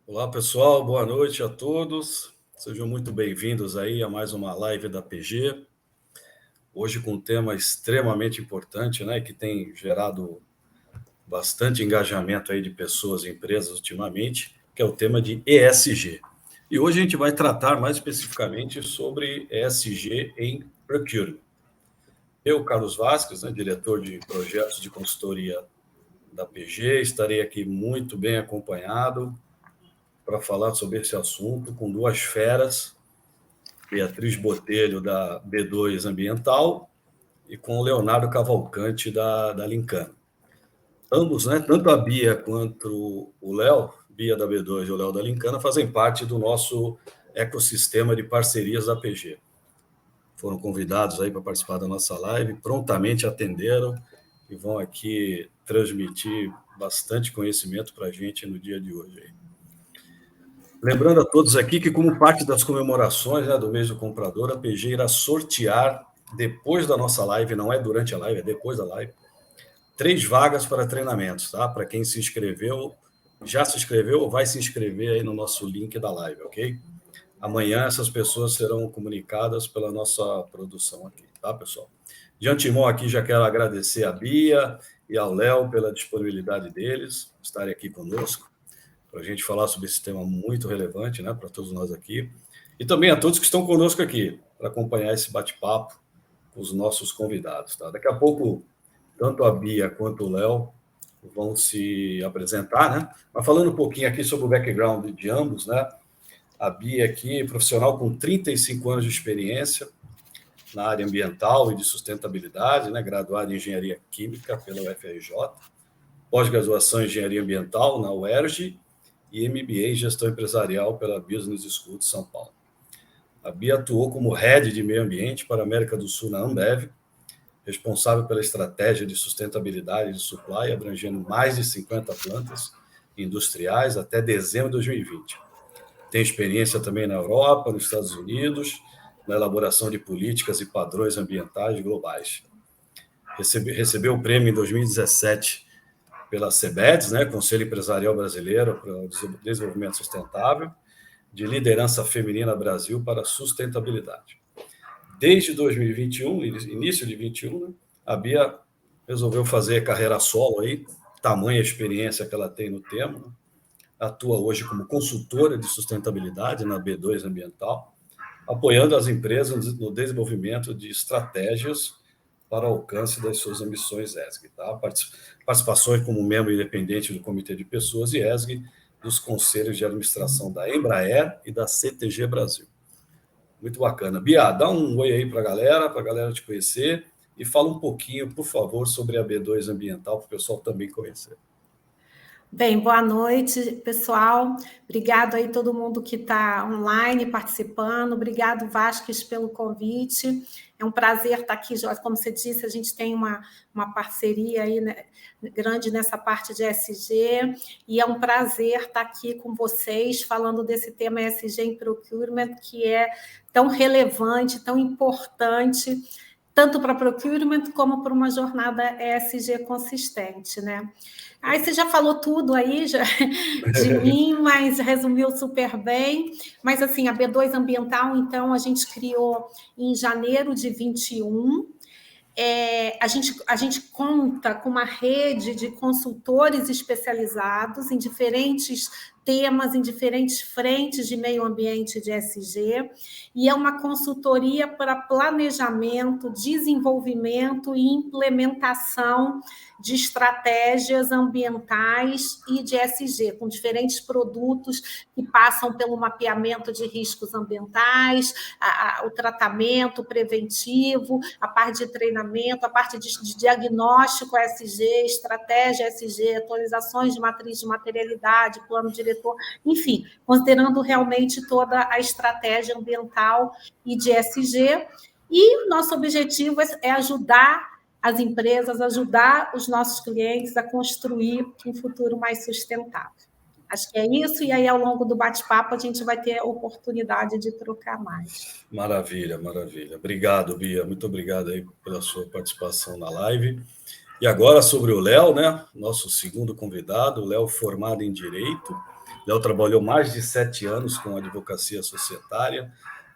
Olá, pessoal, boa noite a todos. Sejam muito bem-vindos aí a mais uma live da PG. Hoje com um tema extremamente importante, né, que tem gerado bastante engajamento aí de pessoas e empresas ultimamente, que é o tema de ESG. E hoje a gente vai tratar mais especificamente sobre ESG em procurement. Eu, Carlos Vasques, né, diretor de projetos de consultoria da PG, estarei aqui muito bem acompanhado para falar sobre esse assunto com duas feras, Beatriz Botelho, da B2 Ambiental, e com o Leonardo Cavalcante, da Lincana. Ambos, né, tanto a Bia quanto o Léo, Bia da B2 e o Léo da Lincana, fazem parte do nosso ecossistema de parcerias da PG. Foram convidados aí para participar da nossa live, prontamente atenderam e vão aqui transmitir bastante conhecimento para a gente no dia de hoje. Aí. Lembrando a todos aqui que, como parte das comemorações, né, do mês do comprador, a PG irá sortear, depois da nossa live, não é durante a live, é depois da live, 3 vagas para treinamentos, tá? Para quem se inscreveu, já se inscreveu ou vai se inscrever aí no nosso link da live, ok? Amanhã essas pessoas serão comunicadas pela nossa produção aqui, tá, pessoal? De antemão aqui já quero agradecer a Bia e ao Léo pela disponibilidade deles, estarem aqui conosco, para a gente falar sobre esse tema muito relevante, né, para todos nós aqui. E também a todos que estão conosco aqui, para acompanhar esse bate-papo com os nossos convidados, tá? Daqui a pouco, tanto a Bia quanto o Léo vão se apresentar, né? Mas falando um pouquinho aqui sobre o background de ambos, né? A Bia aqui, profissional com 35 anos de experiência na área ambiental e de sustentabilidade, né? Graduada em Engenharia Química pela UFRJ, pós-graduação em Engenharia Ambiental na UERJ e MBA em Gestão Empresarial pela Business School de São Paulo. A Bia atuou como Head de Meio Ambiente para a América do Sul na Ambev, responsável pela estratégia de sustentabilidade de supply, abrangendo mais de 50 plantas industriais até dezembro de 2020. Tem experiência também na Europa, nos Estados Unidos, na elaboração de políticas e padrões ambientais globais. Recebeu o prêmio em 2017 pela CEBEDS, né, Conselho Empresarial Brasileiro para o Desenvolvimento Sustentável, de Liderança Feminina Brasil para a Sustentabilidade. Desde 2021, início de 2021, né, a Bia resolveu fazer carreira solo aí, tamanha experiência que ela tem no tema, né? Atua hoje como consultora de sustentabilidade na B2 Ambiental, apoiando as empresas no desenvolvimento de estratégias para o alcance das suas ambições ESG. Tá? Participações como membro independente do Comitê de Pessoas e ESG dos Conselhos de Administração da Embraer e da CTG Brasil. Muito bacana. Bia, dá um oi aí para a galera te conhecer e fala um pouquinho, por favor, sobre a B2 Ambiental, para o pessoal também conhecer. Bem, boa noite, pessoal. Obrigado aí todo mundo que está online participando. Obrigado, Vasques, pelo convite. É um prazer estar aqui. Como você disse, a gente tem uma parceria aí, né, grande nessa parte de ESG, e é um prazer estar aqui com vocês falando desse tema ESG em procurement, que é tão relevante, tão importante, tanto para procurement como para uma jornada ESG consistente, né? Aí você já falou tudo aí de mim, mas resumiu super bem. Mas, assim, a B2 Ambiental, então, a gente criou em janeiro de 21. A gente conta com uma rede de consultores especializados em diferentes temas, em diferentes frentes de meio ambiente de ESG, e é uma consultoria para planejamento, desenvolvimento e implementação de estratégias ambientais e de ESG, com diferentes produtos que passam pelo mapeamento de riscos ambientais, o tratamento preventivo, a parte de treinamento, a parte de diagnóstico ESG, estratégia ESG, atualizações de matriz de materialidade, plano diretor, enfim, considerando realmente toda a estratégia ambiental e de ESG. E nosso objetivo é ajudar as empresas, ajudar os nossos clientes a construir um futuro mais sustentável. Acho que é isso, e aí ao longo do bate-papo a gente vai ter a oportunidade de trocar mais. Maravilha, maravilha. Obrigado, Bia. Muito obrigado aí pela sua participação na live. E agora sobre o Léo, né? Nosso segundo convidado, o Léo formado em Direito, Léo trabalhou mais de 7 anos com advocacia societária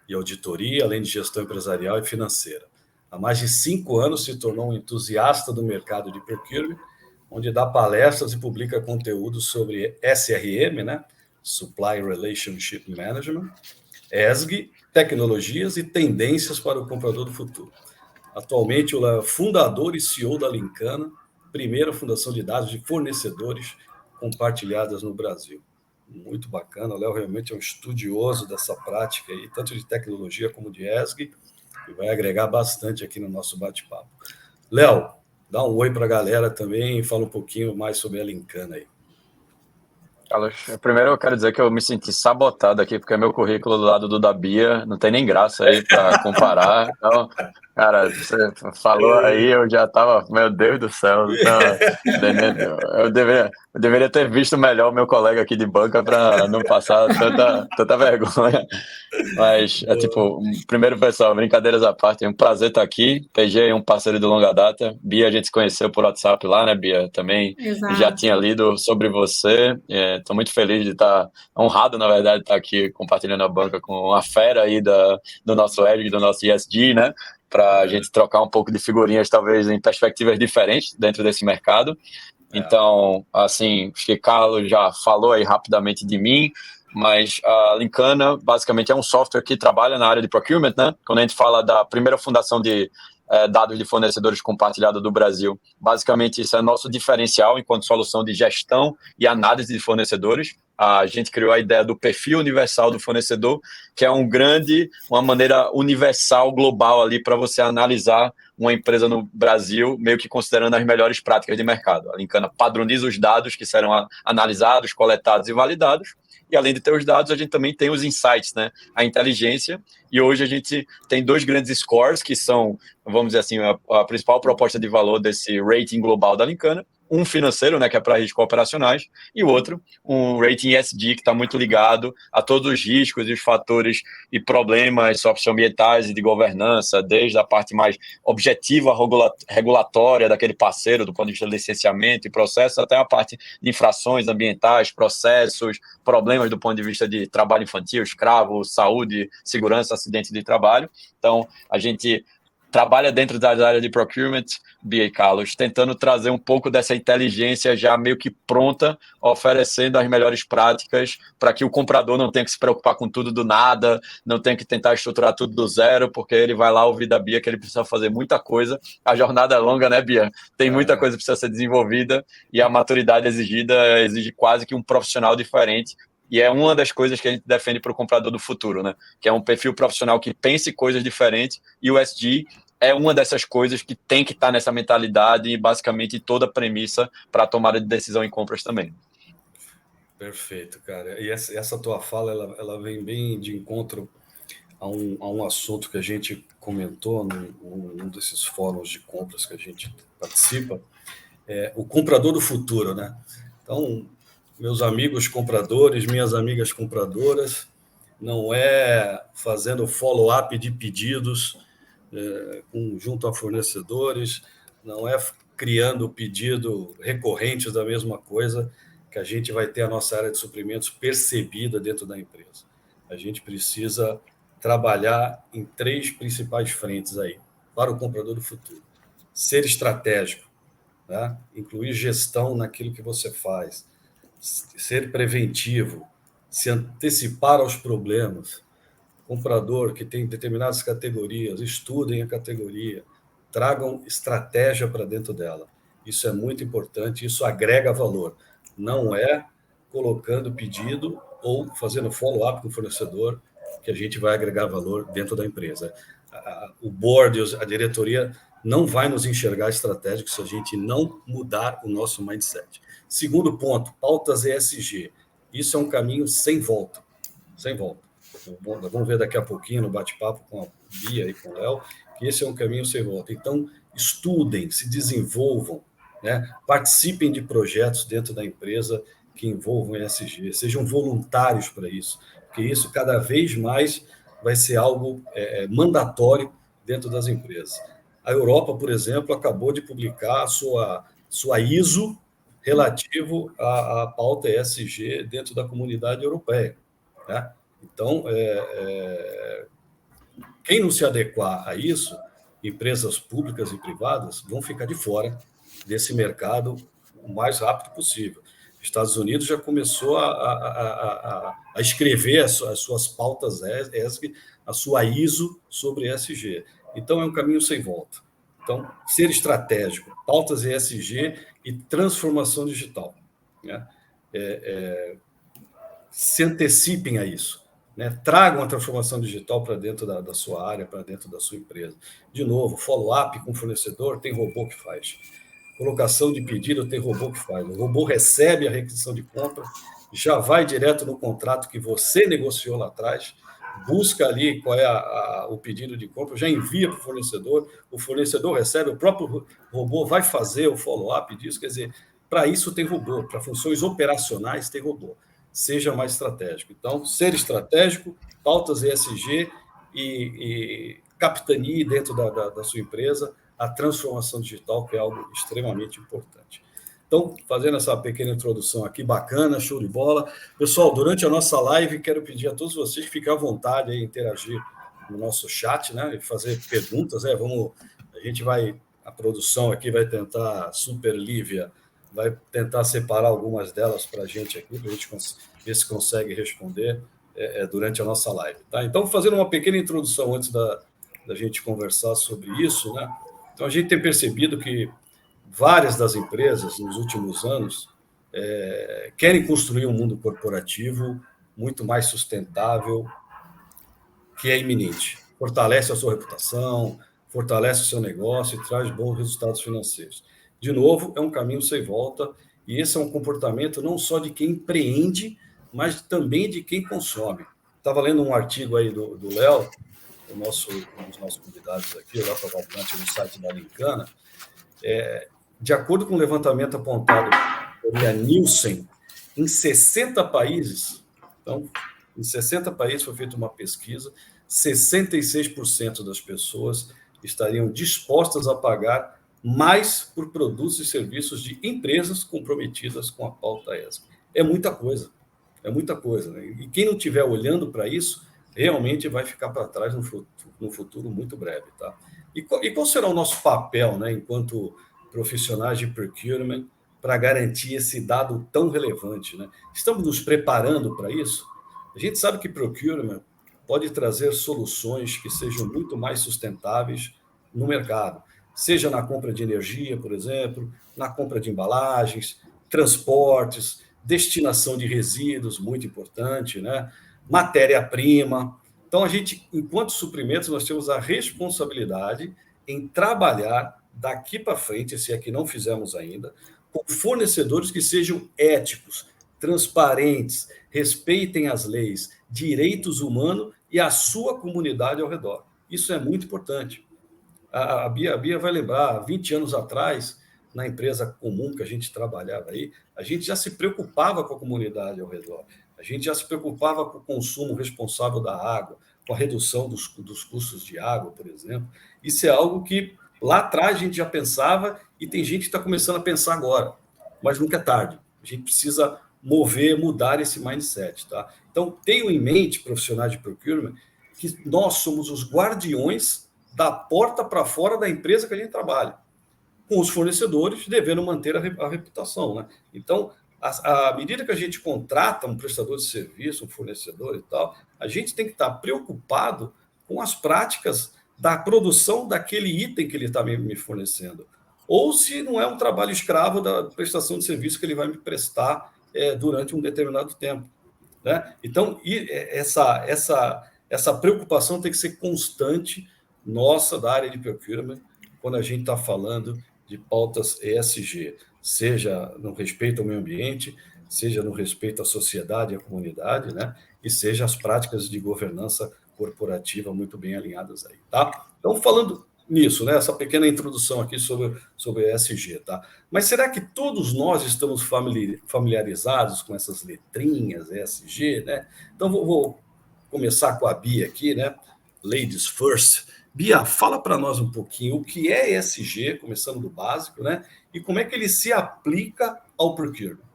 e auditoria, além de gestão empresarial e financeira. Há mais de 5 anos se tornou um entusiasta do mercado de procurement, onde dá palestras e publica conteúdo sobre SRM, né? Supply Relationship Management, ESG, tecnologias e tendências para o comprador do futuro. Atualmente, o Léo é fundador e CEO da Lincana, primeira fundação de dados de fornecedores compartilhadas no Brasil. Muito bacana, o Léo realmente é um estudioso dessa prática, aí, tanto de tecnologia como de ESG, e vai agregar bastante aqui no nosso bate-papo. Léo, dá um oi para a galera também e fala um pouquinho mais sobre a Lincana aí. Carlos, primeiro eu quero dizer que eu me senti sabotado aqui, porque meu currículo do lado do da Bia não tem nem graça aí para comparar. Então, cara, você falou aí, eu já tava, meu Deus do céu, então, eu deveria ter visto melhor o meu colega aqui de banca para não passar tanta vergonha. Mas, primeiro, pessoal, brincadeiras à parte, é um prazer estar aqui. PG é um parceiro de longa data. Bia, a gente se conheceu por WhatsApp lá, né, Bia? Também Exato. Já tinha lido sobre você. Estou muito feliz de estar, honrado, na verdade, de estar aqui compartilhando a banca com a fera aí do nosso ESG, do nosso ESG, né? Para a gente trocar um pouco de figurinhas, talvez em perspectivas diferentes dentro desse mercado. Então, assim, acho que Carlos já falou aí rapidamente de mim, mas a Lincana basicamente é um software que trabalha na área de procurement, né? Quando a gente fala da primeira fundação de dados de fornecedores compartilhado do Brasil, basicamente isso é nosso diferencial enquanto solução de gestão e análise de fornecedores. A gente criou a ideia do perfil universal do fornecedor, que é uma maneira universal, global ali para você analisar uma empresa no Brasil, meio que considerando as melhores práticas de mercado. A Lincana padroniza os dados que serão analisados, coletados e validados, e além de ter os dados, a gente também tem os insights, né? A inteligência, e hoje a gente tem 2 grandes scores, que são, vamos dizer assim, a principal proposta de valor desse rating global da Lincana, um financeiro, né, que é para riscos operacionais, e o outro, um rating ESG, que está muito ligado a todos os riscos e os fatores e problemas socioambientais e de governança, desde a parte mais objetiva, regulatória daquele parceiro, do ponto de vista de licenciamento e processo, até a parte de infrações ambientais, processos, problemas do ponto de vista de trabalho infantil, escravo, saúde, segurança, acidente de trabalho. Então, a gente trabalha dentro das áreas de procurement, Bia e Carlos, tentando trazer um pouco dessa inteligência já meio que pronta, oferecendo as melhores práticas para que o comprador não tenha que se preocupar com tudo do nada, não tenha que tentar estruturar tudo do zero, porque ele vai lá ouvir da Bia que ele precisa fazer muita coisa. A jornada é longa, né, Bia? Tem muita coisa que precisa ser desenvolvida e a maturidade exigida exige quase que um profissional diferente. E é uma das coisas que a gente defende para o comprador do futuro, né? Que é um perfil profissional que pense coisas diferentes, e o ESG é uma dessas coisas que tem que estar nessa mentalidade e basicamente toda a premissa para a tomada de decisão em compras também. Perfeito, cara. E essa tua fala, ela vem bem de encontro a um assunto que a gente comentou num desses fóruns de compras que a gente participa, o comprador do futuro, né? Então, meus amigos compradores, minhas amigas compradoras, não é fazendo follow-up de pedidos junto a fornecedores, não é criando pedido recorrente da mesma coisa que a gente vai ter a nossa área de suprimentos percebida dentro da empresa. A gente precisa trabalhar em 3 principais frentes aí, para o comprador do futuro. Ser estratégico, né? Incluir gestão naquilo que você faz, ser preventivo, se antecipar aos problemas. Comprador que tem determinadas categorias, estudem a categoria, tragam estratégia para dentro dela. Isso é muito importante, isso agrega valor. Não é colocando pedido ou fazendo follow-up com o fornecedor que a gente vai agregar valor dentro da empresa. O board, a diretoria não vai nos enxergar estratégico se a gente não mudar o nosso mindset. Segundo ponto, pautas ESG. Isso é um caminho sem volta. Sem volta. Vamos ver daqui a pouquinho no bate-papo com a Bia e com o Léo, que esse é um caminho sem volta. Então, estudem, se desenvolvam, né? Participem de projetos dentro da empresa que envolvam ESG, sejam voluntários para isso, porque isso cada vez mais vai ser algo mandatório dentro das empresas. A Europa, por exemplo, acabou de publicar a sua ISO relativo à pauta ESG dentro da comunidade europeia, né? Então, quem não se adequar a isso, empresas públicas e privadas vão ficar de fora desse mercado o mais rápido possível. Os Estados Unidos já começou a escrever as suas pautas ESG, a sua ISO sobre ESG. Então, é um caminho sem volta. Então, ser estratégico, pautas ESG e transformação digital, né? Se antecipem a isso, né? Tragam a transformação digital para dentro da sua área, para dentro da sua empresa. De novo, follow-up com o fornecedor, tem robô que faz. Colocação de pedido, tem robô que faz. O robô recebe a requisição de compra, já vai direto no contrato que você negociou lá atrás, busca ali qual é o pedido de compra, já envia para o fornecedor recebe, o próprio robô vai fazer o follow-up disso. Quer dizer, para isso tem robô, para funções operacionais tem robô. Seja mais estratégico. Então, ser estratégico, pautas ESG e capitanie dentro da sua empresa, a transformação digital, que é algo extremamente importante. Então, fazendo essa pequena introdução aqui, bacana, show de bola. Pessoal, durante a nossa live, quero pedir a todos vocês que fiquem à vontade em interagir no nosso chat, né, e fazer perguntas. A produção aqui vai tentar, Super Lívia, vai tentar separar algumas delas para a gente aqui, para a gente ver se consegue responder durante a nossa live. Tá? Então, fazendo uma pequena introdução antes da gente conversar sobre isso, né? Então, a gente tem percebido que várias das empresas, nos últimos anos, querem construir um mundo corporativo muito mais sustentável, que é iminente. Fortalece a sua reputação, fortalece o seu negócio e traz bons resultados financeiros. De novo, é um caminho sem volta, e esse é um comportamento não só de quem empreende, mas também de quem consome. Estava lendo um artigo aí do Léo, um dos nossos convidados aqui, o Léo Cavalcante, no site da Lincana. De acordo com o levantamento apontado pela Nielsen, em 60 países, então, em 60 países foi feita uma pesquisa, 66% das pessoas estariam dispostas a pagar mais por produtos e serviços de empresas comprometidas com a pauta ESG. É muita coisa, né? E quem não estiver olhando para isso, realmente vai ficar para trás no futuro muito breve, tá? E qual será o nosso papel, né, enquanto profissionais de procurement, para garantir esse dado tão relevante, né? Estamos nos preparando para isso? A gente sabe que procurement pode trazer soluções que sejam muito mais sustentáveis no mercado, seja na compra de energia, por exemplo, na compra de embalagens, transportes, destinação de resíduos, muito importante, né? Matéria-prima. Então, a gente, enquanto suprimentos, nós temos a responsabilidade em trabalhar daqui para frente, se é que não fizemos ainda, com fornecedores que sejam éticos, transparentes, respeitem as leis, direitos humanos e a sua comunidade ao redor. Isso é muito importante. A Bia vai lembrar, 20 anos atrás, na empresa comum que a gente trabalhava aí, a gente já se preocupava com a comunidade ao redor, a gente já se preocupava com o consumo responsável da água, com a redução dos custos de água, por exemplo. Isso é algo que lá atrás a gente já pensava e tem gente que está começando a pensar agora, mas nunca é tarde. A gente precisa mudar esse mindset, tá? Então, tenham em mente, profissionais de procurement, que nós somos os guardiões da porta para fora da empresa que a gente trabalha, com os fornecedores devendo manter a reputação, né? Então, à medida que a gente contrata um prestador de serviço, um fornecedor e tal, a gente tem que estar preocupado com as práticas da produção daquele item que ele está me fornecendo, ou se não é um trabalho escravo da prestação de serviço que ele vai me prestar durante um determinado tempo, né? Então, essa preocupação tem que ser constante nossa da área de procurement quando a gente está falando de pautas ESG, seja no respeito ao meio ambiente, seja no respeito à sociedade e à comunidade, né? E seja as práticas de governança corporativa muito bem alinhadas aí, tá? Então, falando nisso, né? Essa pequena introdução aqui sobre ESG, tá? Mas será que todos nós estamos familiarizados com essas letrinhas ESG, né? Então, vou começar com a Bia aqui, né? Ladies first. Bia, fala para nós um pouquinho o que é ESG, começando do básico, né? E como é que ele se aplica ao procurement?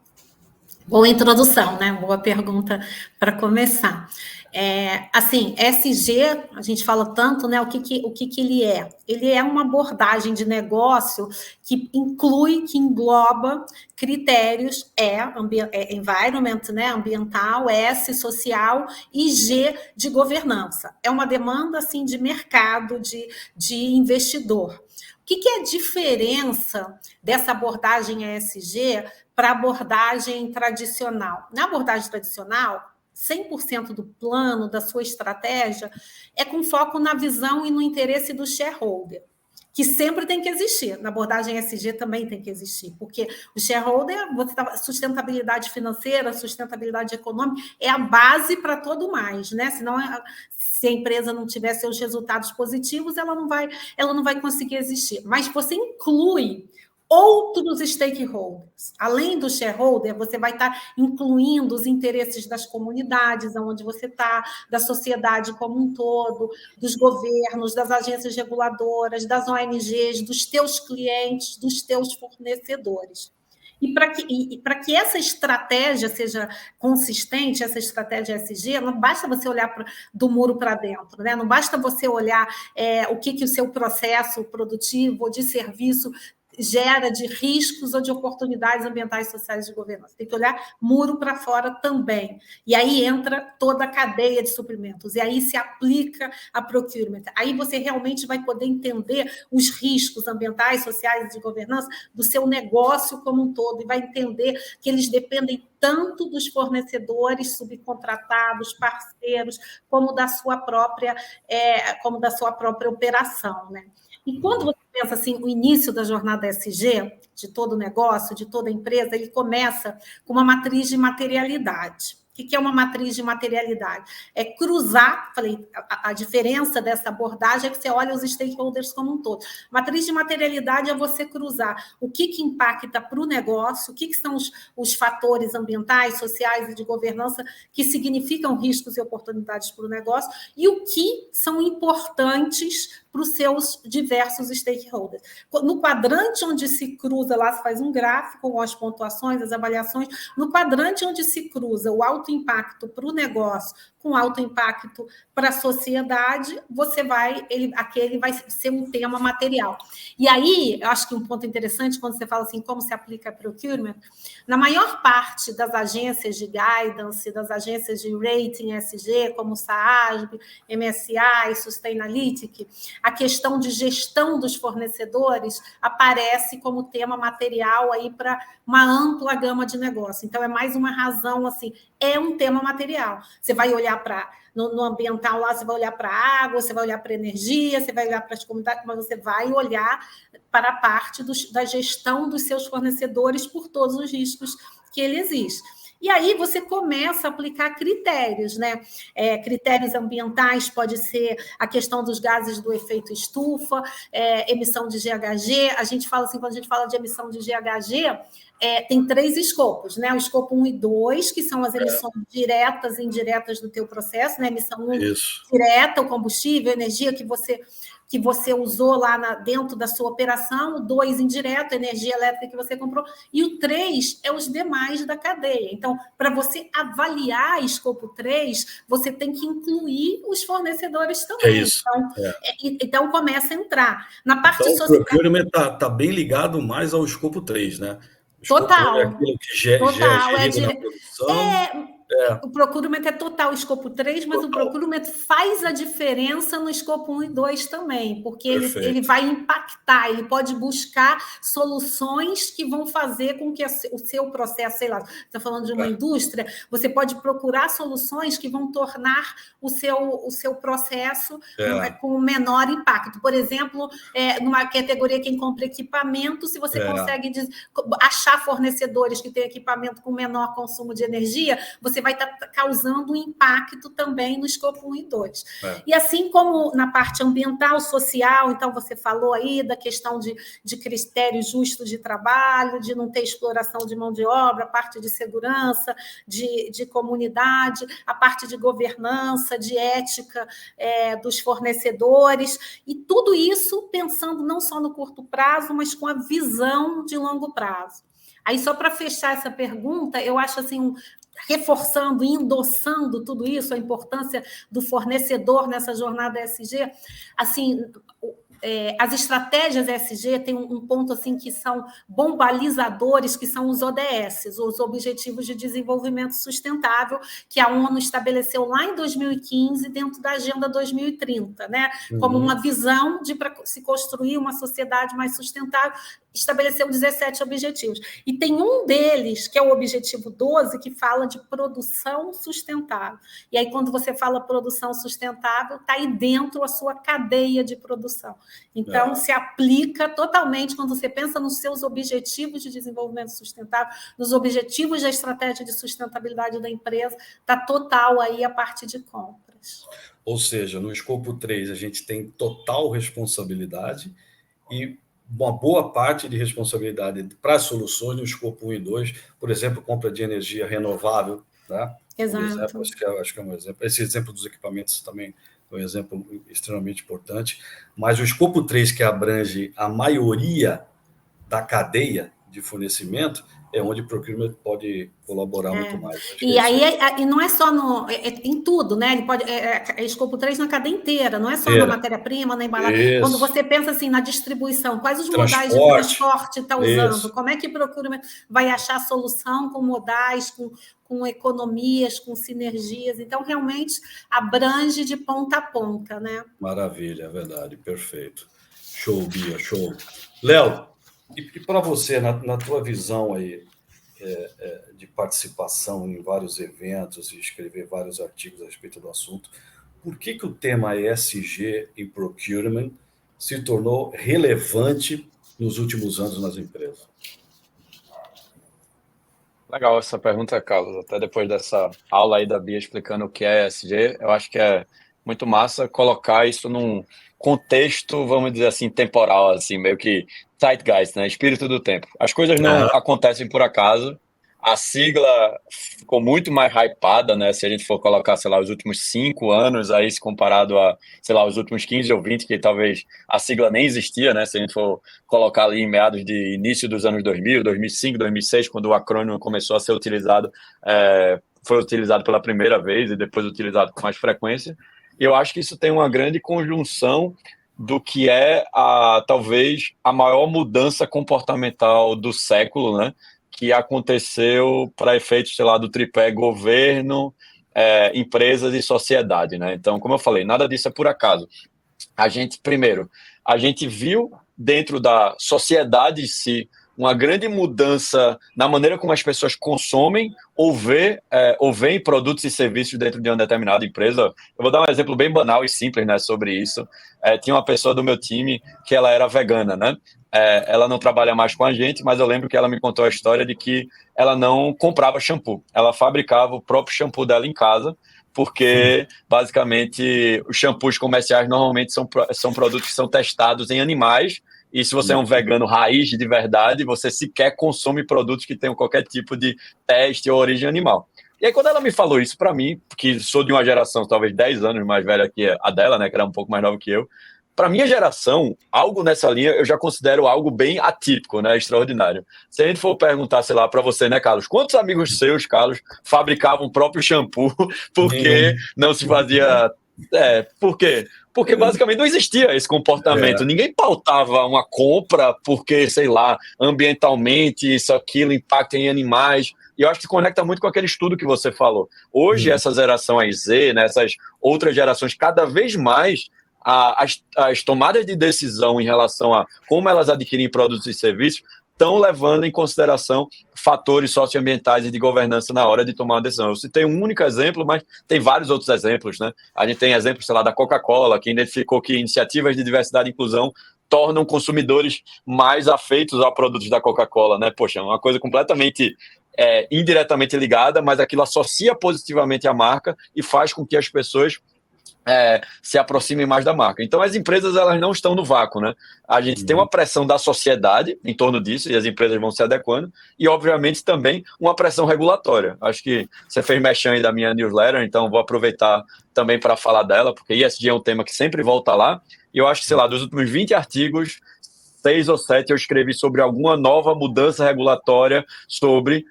Boa introdução, né? Boa pergunta para começar. Assim, SG, a gente fala tanto, né? O que ele é? Ele é uma abordagem de negócio que inclui, que engloba critérios environment, né? Ambiental, S, social e G de governança. É uma demanda assim de mercado, de investidor. O que é a diferença dessa abordagem ESG para a abordagem tradicional? Na abordagem tradicional, 100% do plano, da sua estratégia, é com foco na visão e no interesse do shareholder, que sempre tem que existir. Na abordagem ESG também tem que existir, porque o shareholder, sustentabilidade financeira, sustentabilidade econômica, é a base para todo mais, né? Senão, se a empresa não tiver seus resultados positivos, ela não vai conseguir existir. Mas você inclui outros stakeholders. Além do shareholder, você vai estar incluindo os interesses das comunidades onde você está, da sociedade como um todo, dos governos, das agências reguladoras, das ONGs, dos teus clientes, dos teus fornecedores. E para que essa estratégia seja consistente, essa estratégia ESG, não basta você olhar do muro para dentro, né? Não basta você olhar o que o seu processo produtivo ou de serviço gera de riscos ou de oportunidades ambientais, sociais e de governança. Tem que olhar muro para fora também. E aí entra toda a cadeia de suprimentos. E aí se aplica a procurement. Aí você realmente vai poder entender os riscos ambientais, sociais e de governança do seu negócio como um todo. E vai entender que eles dependem tanto dos fornecedores, subcontratados, parceiros, como da sua própria operação, né? E quando você pensa assim, o início da jornada ESG, de todo negócio, de toda empresa, ele começa com uma matriz de materialidade. O que é uma matriz de materialidade? É cruzar, falei, a diferença dessa abordagem é que você olha os stakeholders como um todo. Matriz de materialidade é você cruzar o que impacta para o negócio, o que são os fatores ambientais, sociais e de governança que significam riscos e oportunidades para o negócio e o que são importantes para os seus diversos stakeholders. No quadrante onde se cruza, lá se faz um gráfico com as pontuações, as avaliações, no quadrante onde se cruza o alto impacto para o negócio com alto impacto para a sociedade, aquele vai ser um tema material. E aí, eu acho que um ponto interessante, quando você fala assim, como se aplica a procurement, na maior parte das agências de guidance, das agências de rating ESG, como SASB, MSCI, Sustainalytics, a questão de gestão dos fornecedores aparece como tema material aí para uma ampla gama de negócio. Então, é mais uma razão, assim, é um tema material. Você vai olhar no ambiental lá, você vai olhar para a água, você vai olhar para a energia, você vai olhar para as comunidades, mas você vai olhar para a parte da gestão dos seus fornecedores por todos os riscos que ele existe. E aí você começa a aplicar critérios, né? Critérios ambientais pode ser a questão dos gases do efeito estufa, emissão de GHG. A gente fala assim, quando a gente fala de emissão de GHG, tem 3 escopos, né? O escopo 1 e 2, que são as emissões diretas e indiretas do teu processo, né? Emissão 1 direta, o combustível, a energia que você usou lá dentro da sua operação, o 2 indireto, a energia elétrica que você comprou, e o 3 é os demais da cadeia. Então, para você avaliar escopo 3, você tem que incluir os fornecedores também. É isso. Então, começa a entrar. Na parte social... O procurement está bem ligado mais ao escopo 3, né? Total. É aquilo que gera na produção. O procurement é total escopo 3, mas o procurement faz a diferença no escopo 1 e 2 também, porque ele vai impactar, ele pode buscar soluções que vão fazer com que o seu processo, sei lá, você está falando de uma indústria, você pode procurar soluções que vão tornar o seu processo com menor impacto. Por exemplo, numa categoria quem compra equipamento, se você consegue achar fornecedores que têm equipamento com menor consumo de energia, você vai estar causando um impacto também no escopo 1 e 2. E assim como na parte ambiental, social, então você falou aí da questão de critérios justos de trabalho, de não ter exploração de mão de obra, a parte de segurança, de comunidade, a parte de governança, de ética dos fornecedores, e tudo isso pensando não só no curto prazo, mas com a visão de longo prazo. Aí, só para fechar essa pergunta, eu acho assim, reforçando, endossando tudo isso, a importância do fornecedor nessa jornada ESG, assim, as estratégias ESG têm um ponto assim que são bombalizadores, que são os ODS, os Objetivos de Desenvolvimento Sustentável, que a ONU estabeleceu lá em 2015 dentro da Agenda 2030, né? Como uma visão de para se construir uma sociedade mais sustentável, estabeleceu 17 objetivos. E tem um deles, que é o objetivo 12, que fala de produção sustentável. E aí, quando você fala produção sustentável, está aí dentro a sua cadeia de produção. Então, se aplica totalmente quando você pensa nos seus objetivos de desenvolvimento sustentável, nos objetivos da estratégia de sustentabilidade da empresa, está total aí a parte de compras. Ou seja, no escopo 3, a gente tem total responsabilidade e uma boa parte de responsabilidade para as soluções no escopo 1 e 2, por exemplo, compra de energia renovável, tá? Exato. Exemplo, acho que é um exemplo. Esse exemplo dos equipamentos também é um exemplo extremamente importante. Mas o escopo 3, que abrange a maioria da cadeia de fornecimento, é onde o procurement pode colaborar muito mais. E aí, e não é só em tudo, né? Ele pode, escopo 3 na cadeia inteira, não é só na matéria-prima, na embalagem. Quando você pensa assim na distribuição, quais os modais de transporte está usando? Como é que o procurement vai achar solução com modais, com economias, com sinergias? Então, realmente, abrange de ponta a ponta, né? Maravilha, é verdade, perfeito. Show, Bia, show. Léo, e para você, na tua visão aí, de participação em vários eventos e escrever vários artigos a respeito do assunto, por que o tema ESG em procurement se tornou relevante nos últimos anos nas empresas? Legal essa pergunta, Carlos. Até depois dessa aula aí da Bia explicando o que é ESG, eu acho que é muito massa colocar isso num contexto, vamos dizer assim, temporal, assim, meio que zeitgeist, né? Espírito do tempo. As coisas não acontecem por acaso. A sigla ficou muito mais hypada, né? Se a gente for colocar, sei lá, os últimos 5 anos, aí se comparado a, sei lá, os últimos 15 ou 20, que talvez a sigla nem existia, né? Se a gente for colocar ali em meados de início dos anos 2000, 2005, 2006, quando o acrônimo começou a ser utilizado, foi utilizado pela primeira vez e depois utilizado com mais frequência. E eu acho que isso tem uma grande conjunção do que é, talvez, a maior mudança comportamental do século, né? Que aconteceu para efeitos, sei lá, do tripé governo, empresas e sociedade, né? Então, como eu falei, nada disso é por acaso. A gente viu dentro da sociedade em si uma grande mudança na maneira como as pessoas consomem ou veem produtos e serviços dentro de uma determinada empresa. Eu vou dar um exemplo bem banal e simples, né, sobre isso. Tinha uma pessoa do meu time que ela era vegana, né? Ela não trabalha mais com a gente, mas eu lembro que ela me contou a história de que ela não comprava shampoo. Ela fabricava o próprio shampoo dela em casa, porque, basicamente, os shampoos comerciais normalmente são produtos que são testados em animais, e se você é um vegano raiz de verdade, você sequer consome produtos que tenham qualquer tipo de teste ou origem animal. E aí, quando ela me falou isso para mim, que sou de uma geração talvez 10 anos mais velha que a dela, né, que era um pouco mais nova que eu, para minha geração, algo nessa linha eu já considero algo bem atípico, né, extraordinário. Se a gente for perguntar, sei lá, para você, né, Carlos, quantos amigos seus, Carlos, fabricavam o próprio shampoo porque não se fazia... por quê? Porque basicamente não existia esse comportamento. Ninguém pautava uma compra porque, sei lá, ambientalmente isso, aquilo impacta em animais. E eu acho que conecta muito com aquele estudo que você falou. Hoje, essa geração aí Z, né, essas outras gerações, cada vez mais as tomadas de decisão em relação a como elas adquirem produtos e serviços estão levando em consideração fatores socioambientais e de governança na hora de tomar uma decisão. Eu citei um único exemplo, mas tem vários outros exemplos, né? A gente tem exemplos, sei lá, da Coca-Cola, que identificou que iniciativas de diversidade e inclusão tornam consumidores mais afeitos a produtos da Coca-Cola, né? Poxa, é uma coisa completamente indiretamente ligada, mas aquilo associa positivamente a marca e faz com que as pessoas se aproximem mais da marca. Então, as empresas elas não estão no vácuo, né? A gente tem uma pressão da sociedade em torno disso, e as empresas vão se adequando, e, obviamente, também uma pressão regulatória. Acho que você fez merchan aí da minha newsletter, então vou aproveitar também para falar dela, porque ESG é um tema que sempre volta lá, e eu acho que, sei lá, dos últimos 20 artigos, 6 ou 7 eu escrevi sobre alguma nova mudança regulatória sobre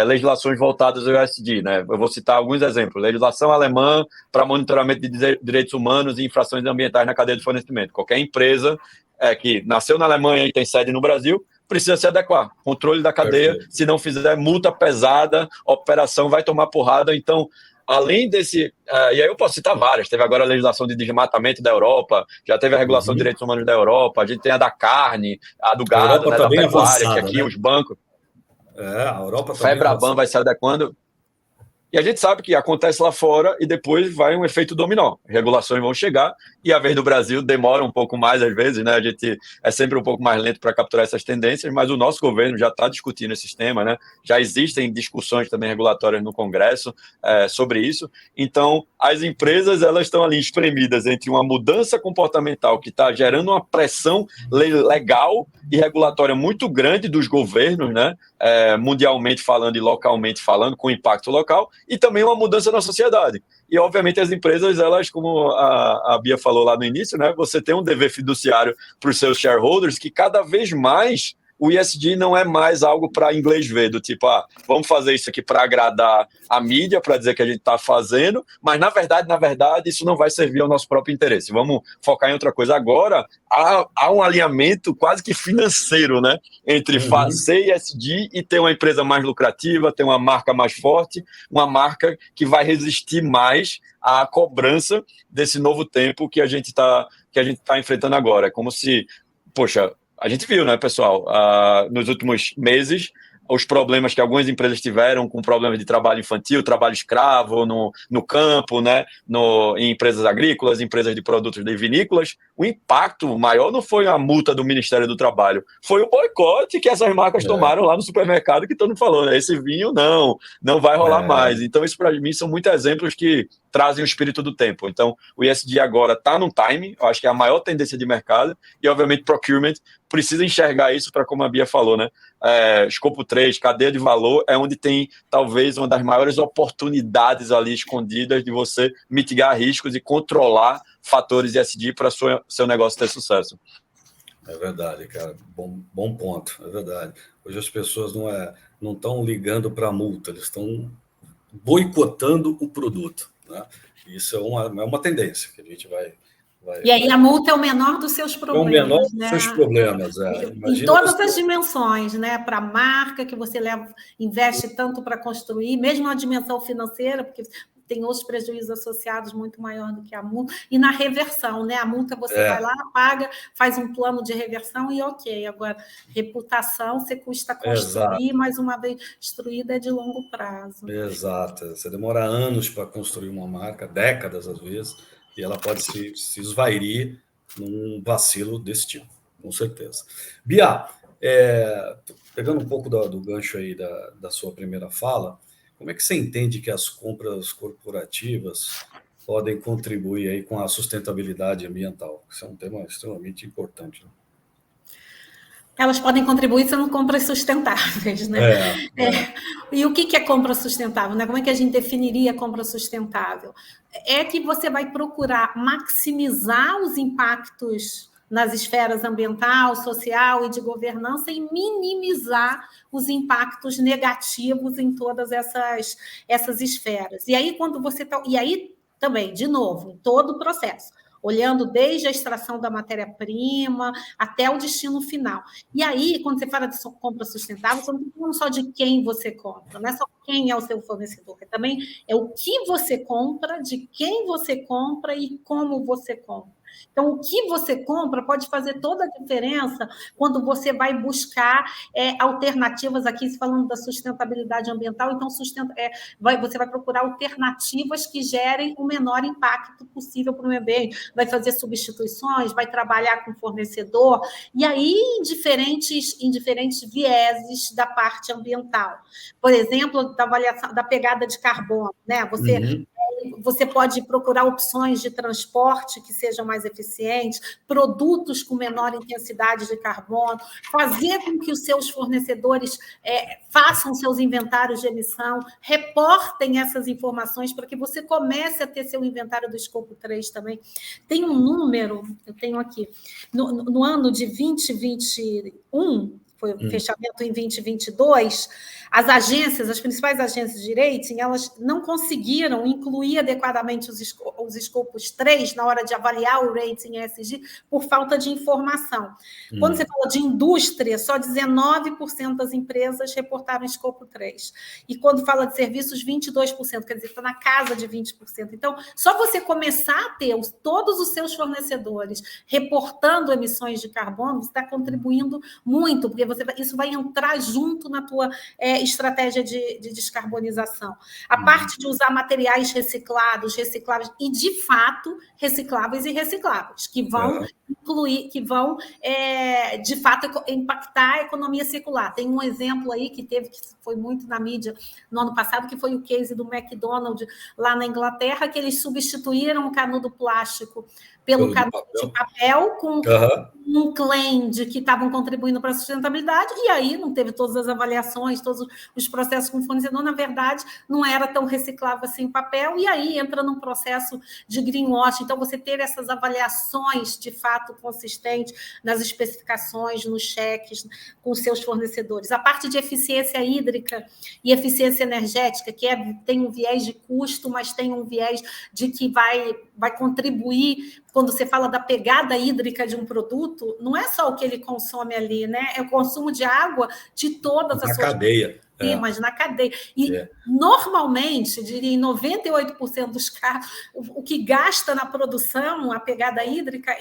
legislações voltadas ao ESG, né? Eu vou citar alguns exemplos. Legislação alemã para monitoramento de direitos humanos e infrações ambientais na cadeia de fornecimento. Qualquer empresa que nasceu na Alemanha e tem sede no Brasil precisa se adequar. Controle da cadeia, perfeito. Se não fizer multa pesada, a operação vai tomar porrada. Então, além desse... e aí eu posso citar várias. Teve agora a legislação de desmatamento da Europa, já teve a regulação de direitos humanos da Europa, a gente tem a da carne, a do gado, né, da pecuária, que aqui, né? Os bancos... a Europa está FEBRABAN vai se adequando. E a gente sabe que acontece lá fora e depois vai um efeito dominó. Regulações vão chegar e a vez do Brasil demora um pouco mais às vezes, né? A gente é sempre um pouco mais lento para capturar essas tendências, mas o nosso governo já está discutindo esses temas, né? Já existem discussões também regulatórias no Congresso sobre isso. Então, as empresas elas estão ali espremidas entre uma mudança comportamental que está gerando uma pressão legal e regulatória muito grande dos governos, né? Mundialmente falando e localmente falando, com impacto local, e também uma mudança na sociedade. E, obviamente, as empresas, elas, como a Bia falou lá no início, né, você tem um dever fiduciário para os seus shareholders que cada vez mais o ESG não é mais algo para inglês ver, do tipo, vamos fazer isso aqui para agradar a mídia, para dizer que a gente está fazendo, mas, na verdade, isso não vai servir ao nosso próprio interesse. Vamos focar em outra coisa. Agora, há um alinhamento quase que financeiro, né, entre fazer ESG e ter uma empresa mais lucrativa, ter uma marca mais forte, uma marca que vai resistir mais à cobrança desse novo tempo que a gente está enfrentando agora. É como se, poxa, a gente viu, né, pessoal, nos últimos meses, os problemas que algumas empresas tiveram com problemas de trabalho infantil, trabalho escravo no campo, né, em empresas agrícolas, empresas de produtos de vinícolas. O impacto maior não foi a multa do Ministério do Trabalho, foi o boicote que essas marcas tomaram lá no supermercado, que todo mundo falou, né, esse vinho não vai rolar mais. Então, isso para mim são muitos exemplos que trazem o espírito do tempo. Então, o ESG agora está no timing, eu acho que é a maior tendência de mercado, e, obviamente, procurement precisa enxergar isso para, como a Bia falou, né? Escopo 3, cadeia de valor, é onde tem, talvez, uma das maiores oportunidades ali escondidas de você mitigar riscos e controlar fatores ESG para seu negócio ter sucesso. É verdade, cara. Bom ponto, é verdade. Hoje as pessoas não estão ligando para a multa, eles estão boicotando o produto, né? Isso é uma tendência que a gente vai... E aí a multa é o menor dos seus problemas. É o menor dos seus problemas. Em todas as dimensões, né? Para a marca que você investe tanto para construir, mesmo na dimensão financeira, porque tem outros prejuízos associados muito maior do que a multa, e na reversão, né? A multa você vai lá, paga, faz um plano de reversão e ok. Agora, reputação você custa construir, mas uma vez destruída é de longo prazo. Exato. Você demora anos para construir uma marca, décadas às vezes, e ela pode se esvairir num vacilo desse tipo, com certeza. Bia, pegando um pouco do gancho aí da sua primeira fala, como é que você entende que as compras corporativas podem contribuir aí com a sustentabilidade ambiental? Isso é um tema extremamente importante, né? Elas podem contribuir sendo compras sustentáveis, né? E o que é compra sustentável, né? Como é que a gente definiria compra sustentável? É que você vai procurar maximizar os impactos nas esferas ambiental, social e de governança e minimizar os impactos negativos em todas essas esferas. E aí, quando você está... E aí, também, de novo, em todo o processo, olhando desde a extração da matéria-prima até o destino final. E aí, quando você fala de compra sustentável, você não está falando só de quem você compra, não é só quem é o seu fornecedor, também é o que você compra, de quem você compra e como você compra. Então, o que você compra pode fazer toda a diferença quando você vai buscar alternativas, aqui falando da sustentabilidade ambiental, então você vai procurar alternativas que gerem o menor impacto possível para o meio ambiente, vai fazer substituições, vai trabalhar com fornecedor, e aí em diferentes vieses da parte ambiental. Por exemplo, da avaliação da pegada de carbono, né? Você Você pode procurar opções de transporte que sejam mais eficientes, produtos com menor intensidade de carbono, fazer com que os seus fornecedores façam seus inventários de emissão, reportem essas informações para que você comece a ter seu inventário do escopo 3 também. Tem um número, eu tenho aqui, no ano de 2021, foi o fechamento em 2022, as principais agências de rating, elas não conseguiram incluir adequadamente os escopos 3 na hora de avaliar o rating ESG por falta de informação. Quando você fala de indústria, só 19% das empresas reportaram escopo 3. E quando fala de serviços, 22%, quer dizer, está na casa de 20%. Então, só você começar a ter todos os seus fornecedores reportando emissões de carbono, você está contribuindo muito, porque isso vai entrar junto na tua estratégia de descarbonização. A parte de usar materiais recicláveis e, de fato, recicláveis e recicláveis, que vão incluir, que vão, de fato, impactar a economia circular. Tem um exemplo aí que foi muito na mídia no ano passado, que foi o case do McDonald's lá na Inglaterra, que eles substituíram o canudo plástico pelo canudo de papel com um claim de que estavam contribuindo para a sustentabilidade, e aí não teve todas as avaliações, todos os processos com o fornecedor, na verdade, não era tão reciclável assim o papel, e aí entra num processo de greenwashing. Então, você ter essas avaliações, de fato, consistentes nas especificações, nos cheques, com os seus fornecedores. A parte de eficiência hídrica e eficiência energética, que tem um viés de custo, mas tem um viés de que vai contribuir. Quando você fala da pegada hídrica de um produto, não é só o que ele consome ali, né? É o consumo de água de todas as suas cadeia. Mas na cadeia. E, normalmente, diria em 98% dos casos, o que gasta na produção, a pegada hídrica,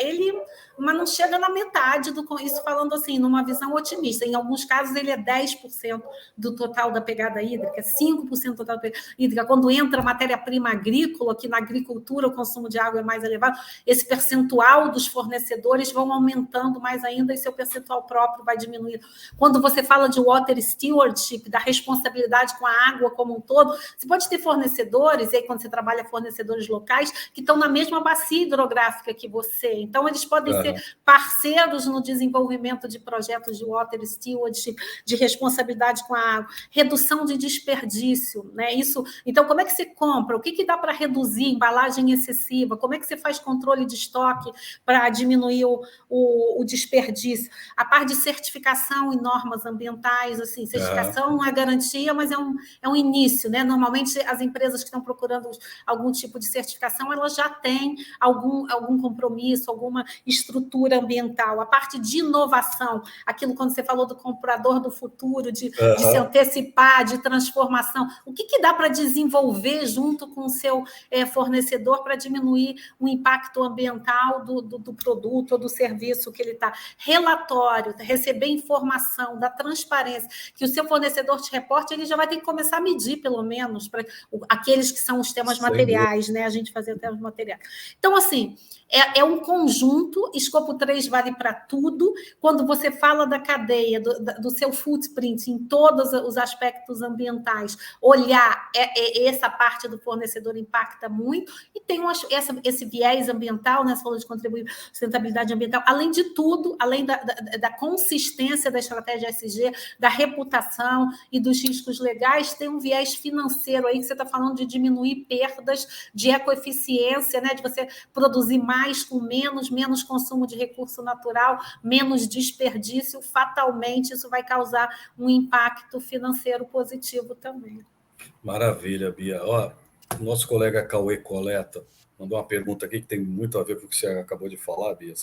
mas não chega na metade isso falando assim, numa visão otimista. Em alguns casos, ele é 10% do total da pegada hídrica, 5% do total da pegada hídrica. Quando entra matéria-prima agrícola, que na agricultura o consumo de água é mais elevado, esse percentual dos fornecedores vão aumentando mais ainda e seu percentual próprio vai diminuindo. Quando você fala de water stewardship, da responsabilidade com a água como um todo, você pode ter fornecedores, e aí quando você trabalha fornecedores locais, que estão na mesma bacia hidrográfica que você. Então, eles podem ser parceiros no desenvolvimento de projetos de water stewardship, de responsabilidade com a água, redução de desperdício, né? Então, como é que você compra? O que dá para reduzir? Embalagem excessiva? Como é que você faz controle de estoque para diminuir o desperdício? A parte de certificação e normas ambientais, assim, certificação não é garantia, mas é um início, né? Normalmente, as empresas que estão procurando algum tipo de certificação, elas já têm algum compromisso, alguma estrutura ambiental. A parte de inovação, aquilo quando você falou do comprador do futuro, de se antecipar, de transformação, o que dá para desenvolver junto com o seu fornecedor para diminuir o impacto ambiental do produto ou do serviço que ele está? Relatório, receber informação da transparência, que o seu fornecedor te reporte, ele já vai ter que começar a medir, pelo menos, para aqueles que são os temas materiais, né? A gente fazer temas materiais. Então, assim, é um conjunto, escopo 3 vale para tudo. Quando você fala da cadeia, do seu footprint em todos os aspectos ambientais, olhar essa parte do fornecedor impacta muito, e tem esse viés ambiental, né? Você falou de contribuir para a sustentabilidade ambiental, além de tudo, além da consistência da estratégia ESG, da reputação e dos riscos legais, tem um viés financeiro aí, que você está falando de diminuir perdas de ecoeficiência, né? De você produzir mais com menos consumo de recurso natural, menos desperdício. Fatalmente, isso vai causar um impacto financeiro positivo também. Maravilha, Bia. Ó, nosso colega Cauê Coleta mandou uma pergunta aqui que tem muito a ver com o que você acabou de falar, Bia.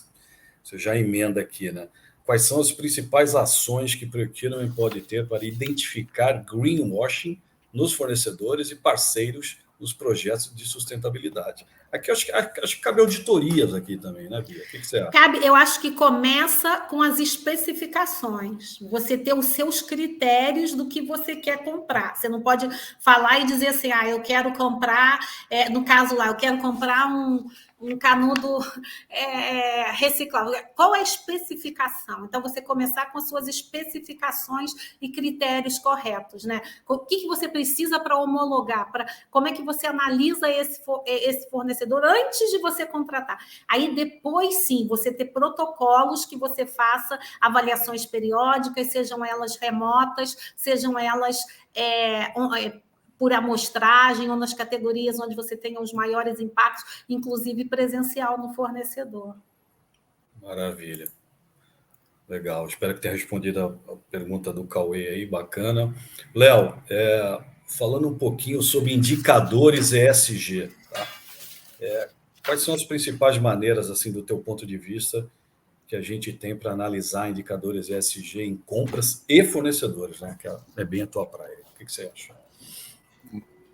Você já emenda aqui, né? Quais são as principais ações que Procurement pode ter para identificar greenwashing nos fornecedores e parceiros nos projetos de sustentabilidade? Aqui acho que cabe auditorias aqui também, né, Bia? O que você acha? Eu acho que começa com as especificações. Você ter os seus critérios do que você quer comprar. Você não pode falar e dizer assim, eu quero comprar, no caso lá, eu quero comprar um canudo reciclável. Qual é a especificação? Então, você começar com as suas especificações e critérios corretos, né? O que você precisa para homologar? Como é que você analisa esse fornecedor antes de você contratar? Aí, depois, sim, você ter protocolos que você faça avaliações periódicas, sejam elas remotas, sejam elas por amostragem ou nas categorias onde você tenha os maiores impactos, inclusive presencial no fornecedor. Maravilha. Legal. Espero que tenha respondido a pergunta do Cauê aí, bacana. Léo, falando um pouquinho sobre indicadores ESG, tá? Quais são as principais maneiras, assim, do teu ponto de vista, que a gente tem para analisar indicadores ESG em compras e fornecedores, né? Que é bem a tua praia. O que você acha?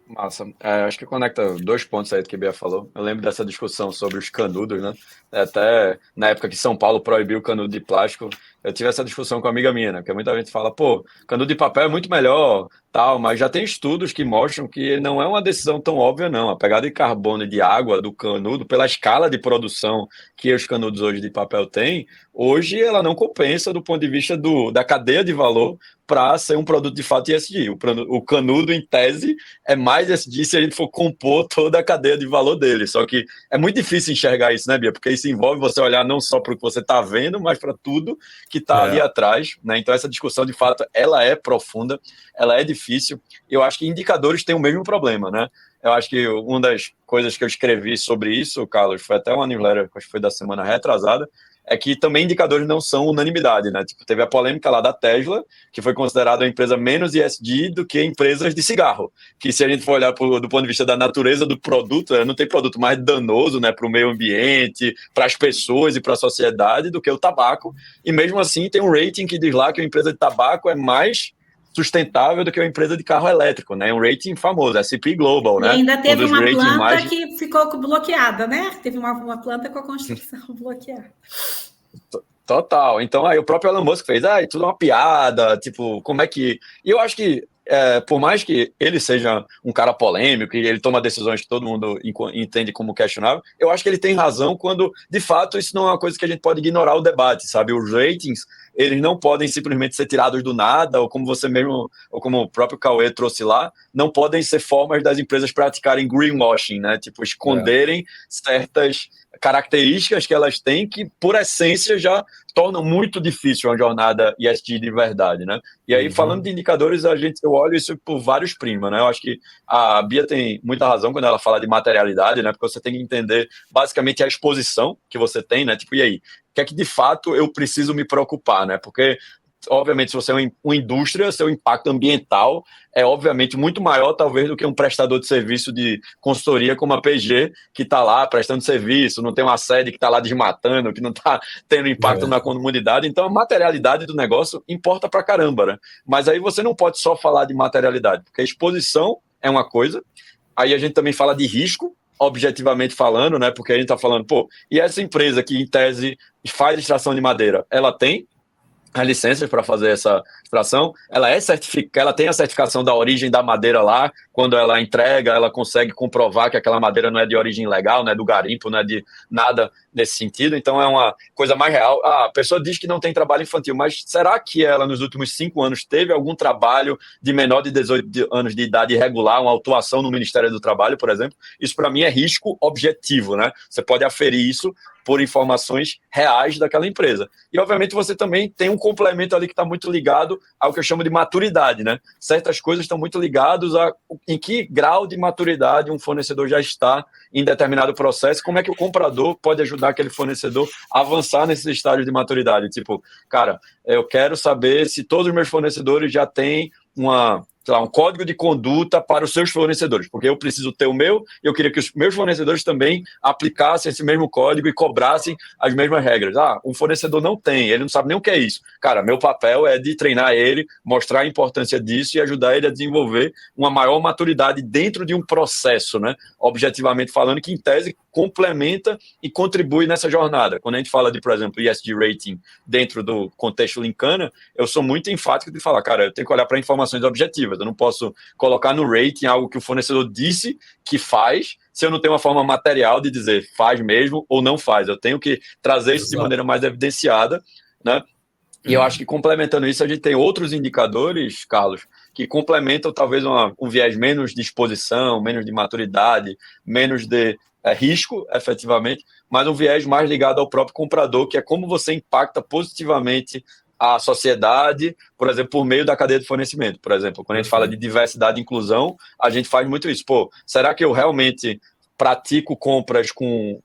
Massa. Acho que conecta dois pontos aí do que a Bia falou. Eu lembro dessa discussão sobre os canudos, né? Até na época que São Paulo proibiu o canudo de plástico, eu tive essa discussão com uma amiga minha, né? Porque muita gente fala, pô, canudo de papel é muito melhor, tal, mas já tem estudos que mostram que não é uma decisão tão óbvia, não. A pegada de carbono e de água do canudo, pela escala de produção que os canudos hoje de papel têm, hoje ela não compensa do ponto de vista da cadeia de valor para ser um produto de fato ESG. O canudo, em tese, é mais ESG se a gente for compor toda a cadeia de valor dele. Só que é muito difícil enxergar isso, né, Bia? Porque isso envolve você olhar não só para o que você está vendo, mas para tudo que está ali atrás, né? Então, essa discussão, de fato, ela é profunda, ela é difícil. Eu acho que indicadores têm o mesmo problema, né? Eu acho que uma das coisas que eu escrevi sobre isso, Carlos, foi até uma newsletter, acho que foi da semana retrasada, é que também indicadores não são unanimidade, né? Tipo, teve a polêmica lá da Tesla, que foi considerada uma empresa menos ESG do que empresas de cigarro, que se a gente for olhar do ponto de vista da natureza do produto, não tem produto mais danoso, né, para o meio ambiente, para as pessoas e para a sociedade do que o tabaco, e mesmo assim tem um rating que diz lá que a empresa de tabaco é mais sustentável do que uma empresa de carro elétrico, né? Um rating famoso, S&P Global, né? E ainda teve uma planta mais... que ficou bloqueada, né? Teve uma planta com a construção bloqueada. Total. Então, aí o próprio Elon Musk fez, tudo é uma piada, tipo, como é que... E eu acho que, por mais que ele seja um cara polêmico e ele toma decisões que todo mundo entende como questionável, eu acho que ele tem razão quando, de fato, isso não é uma coisa que a gente pode ignorar o debate, sabe? Os ratings, eles não podem simplesmente ser tirados do nada, ou como você mesmo, ou como o próprio Cauê trouxe lá, não podem ser formas das empresas praticarem greenwashing, né? Tipo, esconderem certas características que elas têm que, por essência, já tornam muito difícil uma jornada ESG de verdade, né? E aí, falando de indicadores, eu olho isso por vários prismas, né? Eu acho que a Bia tem muita razão quando ela fala de materialidade, né? Porque você tem que entender, basicamente, a exposição que você tem, né? Tipo, e aí? O que é que, de fato, eu preciso me preocupar, né? Porque, obviamente, se você é uma indústria, seu impacto ambiental é, obviamente, muito maior, talvez, do que um prestador de serviço de consultoria como a PG, que está lá prestando serviço, não tem uma sede que está lá desmatando, que não está tendo impacto na comunidade. Então, a materialidade do negócio importa pra caramba, né? Mas aí você não pode só falar de materialidade, porque a exposição é uma coisa, aí a gente também fala de risco, objetivamente falando, né? Porque a gente está falando, pô, e essa empresa que, em tese, faz extração de madeira, ela tem as licenças para fazer essa extração, ela tem a certificação da origem da madeira lá, quando ela entrega, ela consegue comprovar que aquela madeira não é de origem legal, não é do garimpo, não é de nada nesse sentido, então é uma coisa mais real. A pessoa diz que não tem trabalho infantil, mas será que ela, nos últimos 5 anos, teve algum trabalho de menor de 18 anos de idade irregular, uma autuação no Ministério do Trabalho, por exemplo? Isso, para mim, é risco objetivo, né? Você pode aferir isso por informações reais daquela empresa. E, obviamente, você também tem um complemento ali que está muito ligado ao que eu chamo de maturidade, né? Certas coisas estão muito ligadas a em que grau de maturidade um fornecedor já está em determinado processo, como é que o comprador pode ajudar aquele fornecedor a avançar nesses estágios de maturidade. Tipo, cara, eu quero saber se todos os meus fornecedores já têm um código de conduta para os seus fornecedores, porque eu preciso ter o meu, e eu queria que os meus fornecedores também aplicassem esse mesmo código e cobrassem as mesmas regras. Um fornecedor não tem, ele não sabe nem o que é isso. Cara, meu papel é de treinar ele, mostrar a importância disso e ajudar ele a desenvolver uma maior maturidade dentro de um processo, né? Objetivamente falando, que em tese complementa e contribui nessa jornada. Quando a gente fala de, por exemplo, ESG rating dentro do contexto Lincana, eu sou muito enfático de falar, cara, eu tenho que olhar para informações objetivas, eu não posso colocar no rating algo que o fornecedor disse que faz, se eu não tenho uma forma material de dizer faz mesmo ou não faz. Eu tenho que trazer isso de maneira mais evidenciada, né? E eu acho que complementando isso, a gente tem outros indicadores, Carlos, que complementam talvez um viés menos de exposição, menos de maturidade, menos de risco, efetivamente, mas um viés mais ligado ao próprio comprador, que é como você impacta positivamente a sociedade, por exemplo, por meio da cadeia de fornecimento. Por exemplo, quando a gente fala de diversidade e inclusão, a gente faz muito isso. Pô, será que eu realmente pratico compras com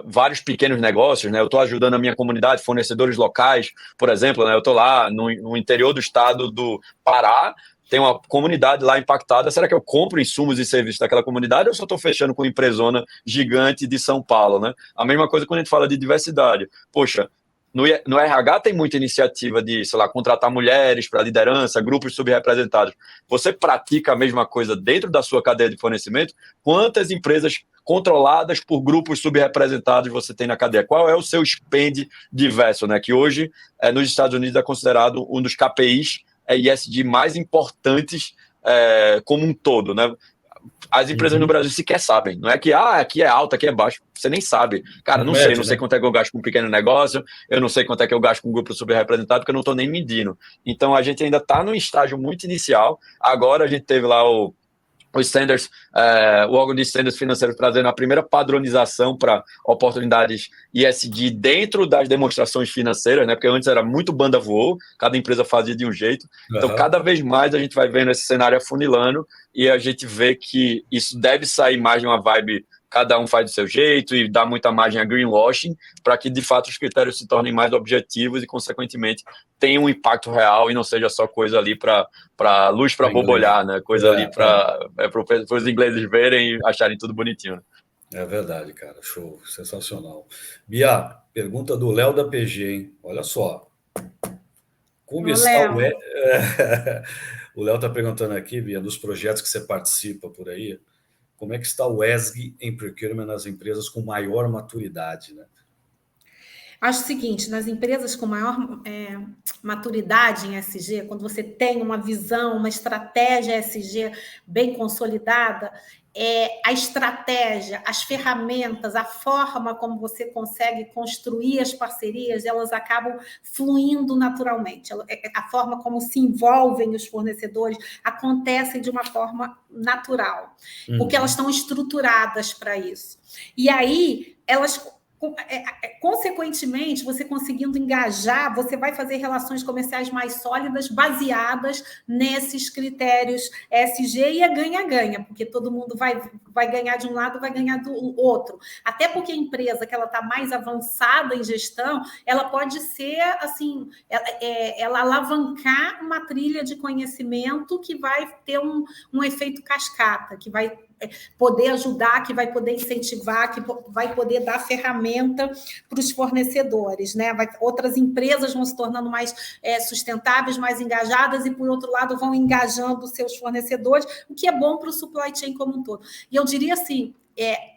vários pequenos negócios, né? Eu estou ajudando a minha comunidade, fornecedores locais, por exemplo, né? Eu estou lá no interior do estado do Pará, tem uma comunidade lá impactada, será que eu compro insumos e serviços daquela comunidade ou só estou fechando com uma empresona gigante de São Paulo, né? A mesma coisa quando a gente fala de diversidade. Poxa, no RH tem muita iniciativa de, sei lá, contratar mulheres para liderança, grupos subrepresentados. Você pratica a mesma coisa dentro da sua cadeia de fornecimento? Quantas empresas controladas por grupos subrepresentados você tem na cadeia? Qual é o seu spend diverso, né? Que hoje, nos Estados Unidos, é considerado um dos KPIs ESG mais importantes como um todo, né? As empresas no Brasil sequer sabem. Não é que aqui é alto, aqui é baixo. Você nem sabe. Cara, não sei quanto é que eu gasto com um pequeno negócio, eu não sei quanto é que eu gasto com um grupo subrepresentado, porque eu não estou nem medindo. Então, a gente ainda está num estágio muito inicial. Agora, a gente teve lá o standards, o órgão de standards financeiros trazendo a primeira padronização para oportunidades ESG dentro das demonstrações financeiras, né? Porque antes era muito banda voou, cada empresa fazia de um jeito. Então, cada vez mais a gente vai vendo esse cenário afunilando e a gente vê que isso deve sair mais de uma vibe cada um faz do seu jeito e dá muita margem a greenwashing para que, de fato, os critérios se tornem mais objetivos e, consequentemente, tenham um impacto real e não seja só coisa ali para luz para borbulhar, né? Coisa ali para os ingleses verem e acharem tudo bonitinho. Né? É verdade, cara. Show. Sensacional. Bia, pergunta do Léo da PG, hein? Olha só. Como está o... O Léo está perguntando aqui, Bia, dos projetos que você participa por aí, como é que está o ESG em procurement nas empresas com maior maturidade, né? Acho o seguinte, nas empresas com maior maturidade em ESG, quando você tem uma visão, uma estratégia ESG bem consolidada, a estratégia, as ferramentas, a forma como você consegue construir as parcerias, elas acabam fluindo naturalmente. A forma como se envolvem os fornecedores acontece de uma forma natural, porque elas estão estruturadas para isso. E aí, elas... consequentemente, você conseguindo engajar, você vai fazer relações comerciais mais sólidas, baseadas nesses critérios ESG, e é ganha-ganha, porque todo mundo vai ganhar de um lado, vai ganhar do outro. Até porque a empresa que ela está mais avançada em gestão, ela pode ser, assim, ela alavancar uma trilha de conhecimento que vai ter um efeito cascata, que vai poder ajudar, que vai poder incentivar, que vai poder dar ferramenta para os fornecedores, né? Outras empresas vão se tornando mais sustentáveis, mais engajadas, e, por outro lado, vão engajando seus fornecedores, o que é bom para o supply chain como um todo. E eu diria assim,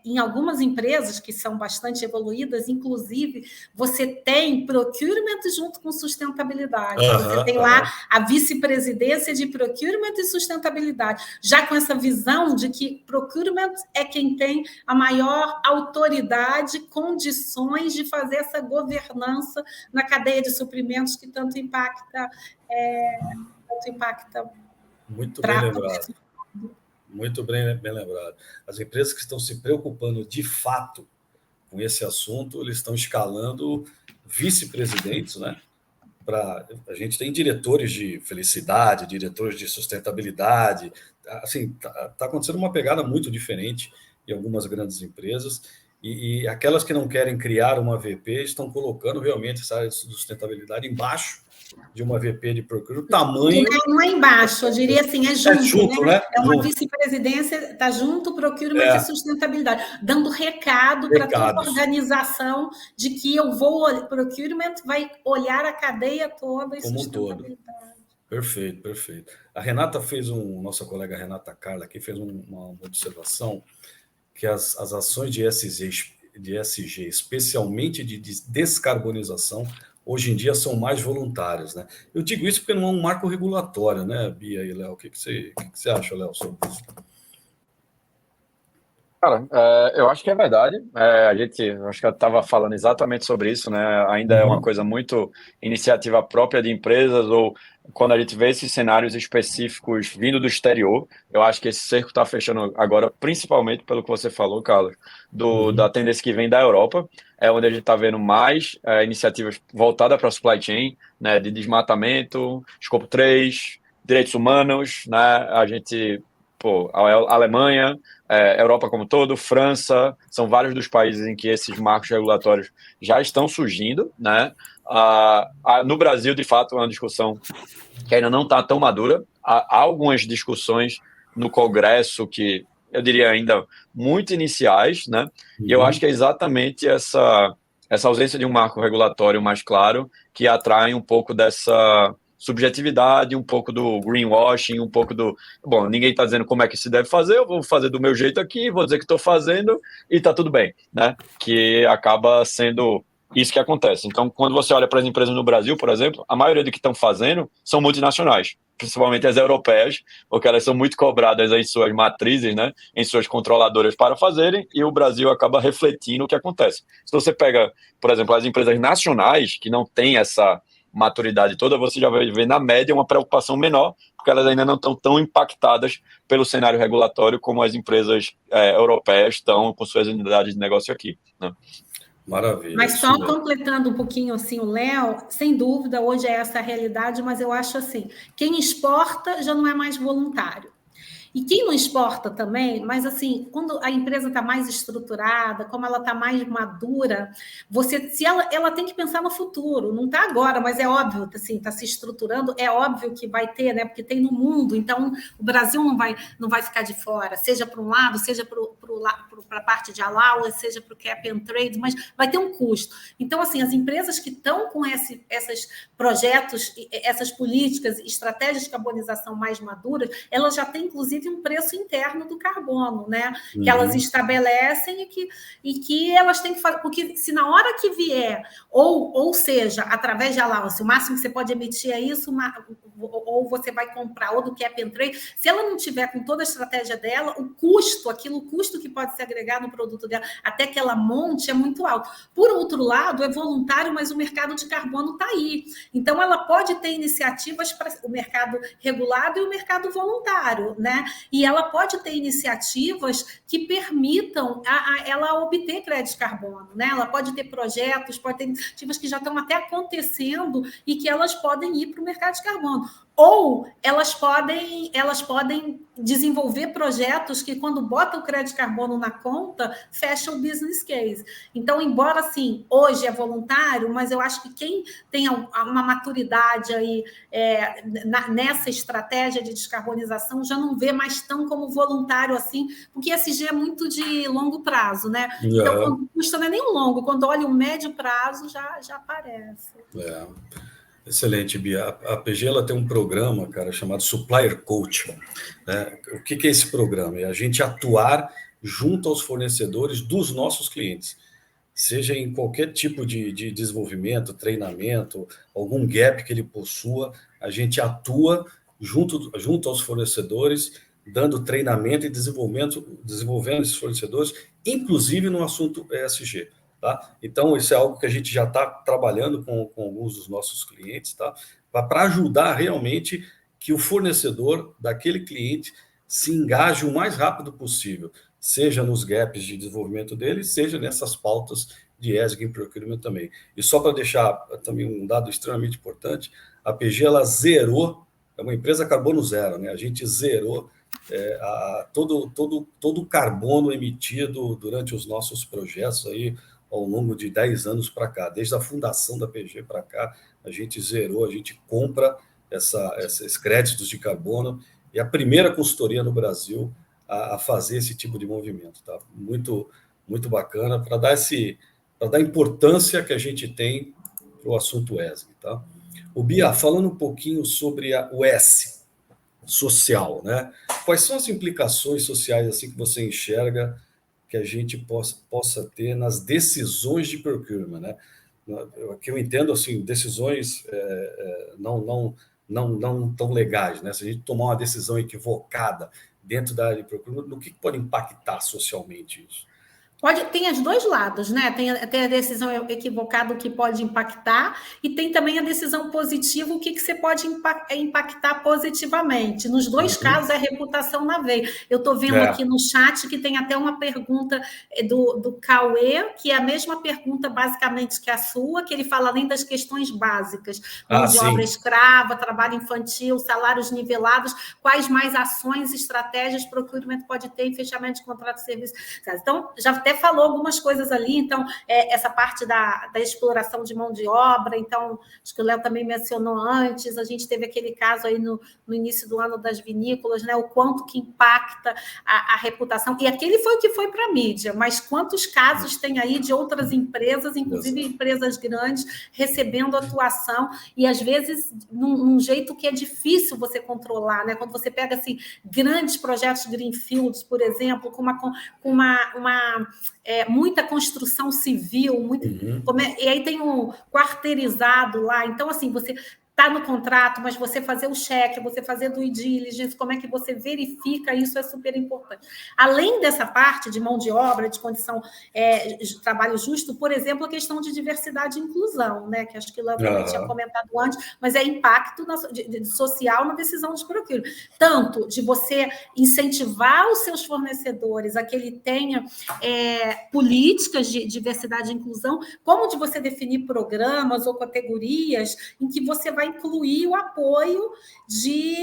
em algumas empresas que são bastante evoluídas, inclusive, você tem procurement junto com sustentabilidade. Você tem lá a vice-presidência de procurement e sustentabilidade, já com essa visão de que procurement é quem tem a maior autoridade, condições de fazer essa governança na cadeia de suprimentos que tanto impacta. Muito bem lembrado. Muito bem lembrado. As empresas que estão se preocupando de fato com esse assunto, eles estão escalando vice-presidentes, né? A gente tem diretores de felicidade, diretores de sustentabilidade. Assim, tá acontecendo uma pegada muito diferente em algumas grandes empresas. E aquelas que não querem criar uma VP estão colocando realmente essa área de sustentabilidade embaixo de uma VP de procurement, tamanho... Não é embaixo, eu diria assim, é junto, né? É uma vice-presidência, está junto, procurement e sustentabilidade, dando recado para toda a organização de que procurement vai olhar a cadeia toda e como sustentabilidade. Um todo. Perfeito, perfeito. A Renata nossa colega Renata Carla aqui fez uma observação que as ações de ESG, especialmente de descarbonização, hoje em dia são mais voluntárias, né? Eu digo isso porque não é um marco regulatório, né, Bia e Léo? O que você acha, Léo, sobre isso? Cara, eu acho que é verdade. Acho que eu estava falando exatamente sobre isso, né? Ainda é uma coisa muito iniciativa própria de empresas, ou quando a gente vê esses cenários específicos vindo do exterior, eu acho que esse cerco está fechando agora, principalmente pelo que você falou, Carlos, da tendência que vem da Europa, é onde a gente está vendo mais iniciativas voltadas para a supply chain, né? De desmatamento, escopo 3, direitos humanos, né? A Alemanha, Europa como todo, França, são vários dos países em que esses marcos regulatórios já estão surgindo, né? No Brasil, de fato, é uma discussão que ainda não está tão madura. Há algumas discussões no Congresso que eu diria ainda muito iniciais, né? E eu acho que é exatamente essa ausência de um marco regulatório mais claro que atrai um pouco dessa subjetividade, um pouco do greenwashing, um pouco do... Bom, ninguém está dizendo como é que se deve fazer, eu vou fazer do meu jeito aqui, vou dizer que estou fazendo e está tudo bem, né? Que acaba sendo isso que acontece. Então, quando você olha para as empresas no Brasil, por exemplo, a maioria do que estão fazendo são multinacionais, principalmente as europeias, porque elas são muito cobradas em suas matrizes, né, em suas controladoras para fazerem, e o Brasil acaba refletindo o que acontece. Se você pega, por exemplo, as empresas nacionais, que não têm essa maturidade toda, você já vai ver, na média, uma preocupação menor, porque elas ainda não estão tão impactadas pelo cenário regulatório como as empresas europeias estão com suas unidades de negócio aqui, né? Maravilha. Mas só completando um pouquinho assim o Léo, sem dúvida, hoje é essa a realidade, mas eu acho assim, quem exporta já não é mais voluntário. E quem não exporta também, mas assim, quando a empresa está mais estruturada, como ela está mais madura, se ela tem que pensar no futuro, não está agora, mas é óbvio, assim, está se estruturando, é óbvio que vai ter, né? Porque tem no mundo, então o Brasil não vai ficar de fora, seja para um lado, seja para a parte de allowance, seja para o cap and trade, mas vai ter um custo. Então, assim, as empresas que estão com esses projetos, essas políticas, estratégias de carbonização mais maduras, elas já têm, inclusive, um preço interno do carbono, né? Que elas estabelecem e que elas têm que fazer, porque se na hora que vier, ou seja, através de allowance, o máximo que você pode emitir é isso, ou você vai comprar, ou do cap and trade, se ela não tiver com toda a estratégia dela, o custo que pode se agregar no produto dela, até que ela monte, é muito alto. Por outro lado, é voluntário, mas o mercado de carbono está aí. Então, ela pode ter iniciativas para o mercado regulado e o mercado voluntário, né? E ela pode ter iniciativas que permitam ela obter crédito de carbono, né? Ela pode ter projetos, pode ter iniciativas que já estão até acontecendo e que elas podem ir para o mercado de carbono. Ou elas podem desenvolver projetos que, quando bota o crédito de carbono na conta, fecha o business case. Então, embora, assim, hoje é voluntário, mas eu acho que quem tem uma maturidade aí nessa estratégia de descarbonização já não vê mais tão como voluntário assim, porque ESG é muito de longo prazo, né? Então, quando custa não é nem um longo, quando olha o médio prazo, já aparece. Excelente, Bia. A PG ela tem um programa, cara, chamado Supplier Coach, né? O que é esse programa? É a gente atuar junto aos fornecedores dos nossos clientes, seja em qualquer tipo de desenvolvimento, treinamento, algum gap que ele possua, a gente atua junto aos fornecedores, dando treinamento e desenvolvendo esses fornecedores, inclusive no assunto ESG. Tá? Então, isso é algo que a gente já está trabalhando com alguns dos nossos clientes, tá? Para ajudar realmente que o fornecedor daquele cliente se engaje o mais rápido possível, seja nos gaps de desenvolvimento dele, seja nessas pautas de ESG em procurement também. E só para deixar também um dado extremamente importante, a PG ela zerou, é uma empresa carbono zero, né? A gente zerou todo o carbono emitido durante os nossos projetos aí, ao longo de 10 anos para cá, desde a fundação da PG para cá, a gente zerou, a gente compra esses créditos de carbono, e a primeira consultoria no Brasil a fazer esse tipo de movimento. Tá? Muito, muito bacana, para dar a importância que a gente tem para o assunto ESG. Tá? O Bia, falando um pouquinho sobre o S, social, né? Quais são as implicações sociais assim que você enxerga que a gente possa ter nas decisões de procurement, né? Que eu entendo, assim, decisões não tão legais, né? Se a gente tomar uma decisão equivocada dentro da área de procurement, no que pode impactar socialmente isso? Tem os dois lados, né? Tem a decisão equivocada, o que pode impactar, e tem também a decisão positiva, o que você pode impactar positivamente. Nos dois casos, é reputação na veia. Eu estou vendo aqui no chat que tem até uma pergunta do Cauê, que é a mesma pergunta, basicamente, que a sua, que ele fala além das questões básicas, mão de obra escrava, trabalho infantil, salários nivelados, quais mais ações, estratégias, procurement pode ter em fechamento de contrato de serviço. Então, já até falou algumas coisas ali, então, essa parte da exploração de mão de obra, então, acho que o Léo também mencionou antes, a gente teve aquele caso aí no início do ano das vinícolas, né, o quanto que impacta a reputação, e aquele foi o que foi para a mídia, mas quantos casos tem aí de outras empresas, inclusive empresas grandes, recebendo atuação, e às vezes num jeito que é difícil você controlar, né, quando você pega, assim, grandes projetos greenfields, por exemplo, com muita construção civil, e aí tem um quarteirizado lá, então, assim, você está no contrato, mas você fazer o cheque, você fazer due diligence, como é que você verifica isso é super importante. Além dessa parte de mão de obra, de condição de trabalho justo, por exemplo, a questão de diversidade e inclusão, né? Que acho que o Léo também tinha comentado antes, mas é impacto social na decisão de procurement. Tanto de você incentivar os seus fornecedores a que ele tenha políticas de diversidade e inclusão, como de você definir programas ou categorias em que você vai incluir o apoio de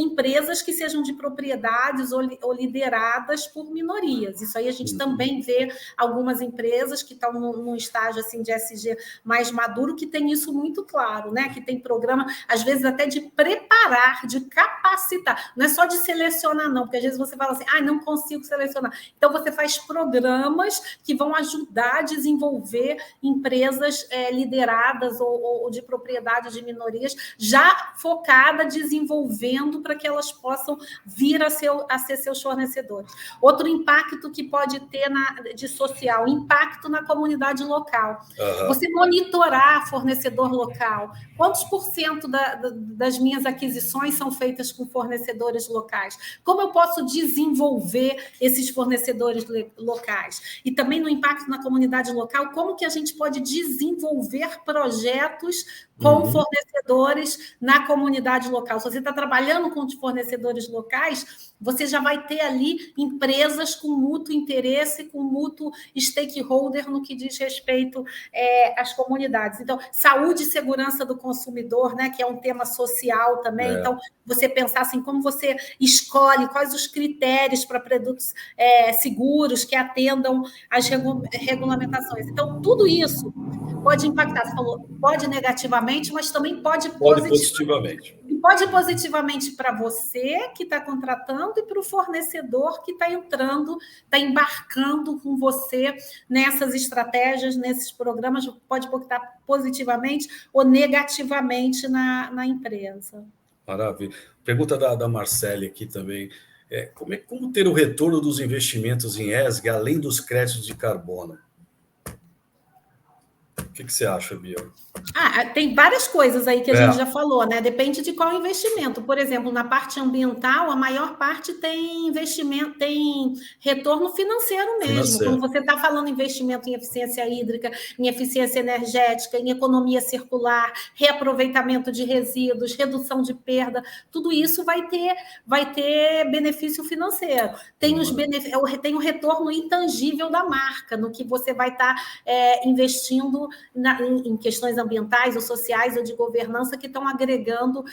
empresas que sejam de propriedades ou lideradas por minorias. Isso aí a gente também vê algumas empresas que estão num estágio assim, de ESG mais maduro, que tem isso muito claro, né? Que tem programa, às vezes, até de preparar, de capacitar. Não é só de selecionar, não, porque às vezes você fala assim, não consigo selecionar. Então, você faz programas que vão ajudar a desenvolver empresas lideradas ou de propriedade de minorias, já focada, desenvolvendo para que elas possam vir a ser seus fornecedores. Outro impacto que pode ter de social, impacto na comunidade local. Você monitorar fornecedor local. Quantos por cento das minhas aquisições são feitas com fornecedores locais? Como eu posso desenvolver esses fornecedores locais? E também no impacto na comunidade local, como que a gente pode desenvolver projetos com fornecedores na comunidade local. Se você está trabalhando com fornecedores locais, você já vai ter ali empresas com mútuo interesse, com mútuo stakeholder no que diz respeito às comunidades. Então, saúde e segurança do consumidor, né, que é um tema social também. Então, você pensar assim, como você escolhe, quais os critérios para produtos seguros que atendam às regulamentações. Então, tudo isso pode impactar. Você falou, pode negativamente, mas também pode positivamente. E pode positivamente para você que está contratando e para o fornecedor que está entrando, está embarcando com você nessas estratégias, nesses programas, pode impactar positivamente ou negativamente na empresa. Maravilha. Pergunta da Marcele aqui também. Como ter o retorno dos investimentos em ESG além dos créditos de carbono? O que você acha, Bia? Tem várias coisas aí que a gente já falou, né? Depende de qual investimento. Por exemplo, na parte ambiental, a maior parte tem investimento, tem retorno financeiro mesmo. Quando você está falando investimento em eficiência hídrica, em eficiência energética, em economia circular, reaproveitamento de resíduos, redução de perda, tudo isso vai ter benefício financeiro. Tem o retorno intangível da marca, no que você vai estar investindo em questões ambientais ou sociais ou de governança que estão agregando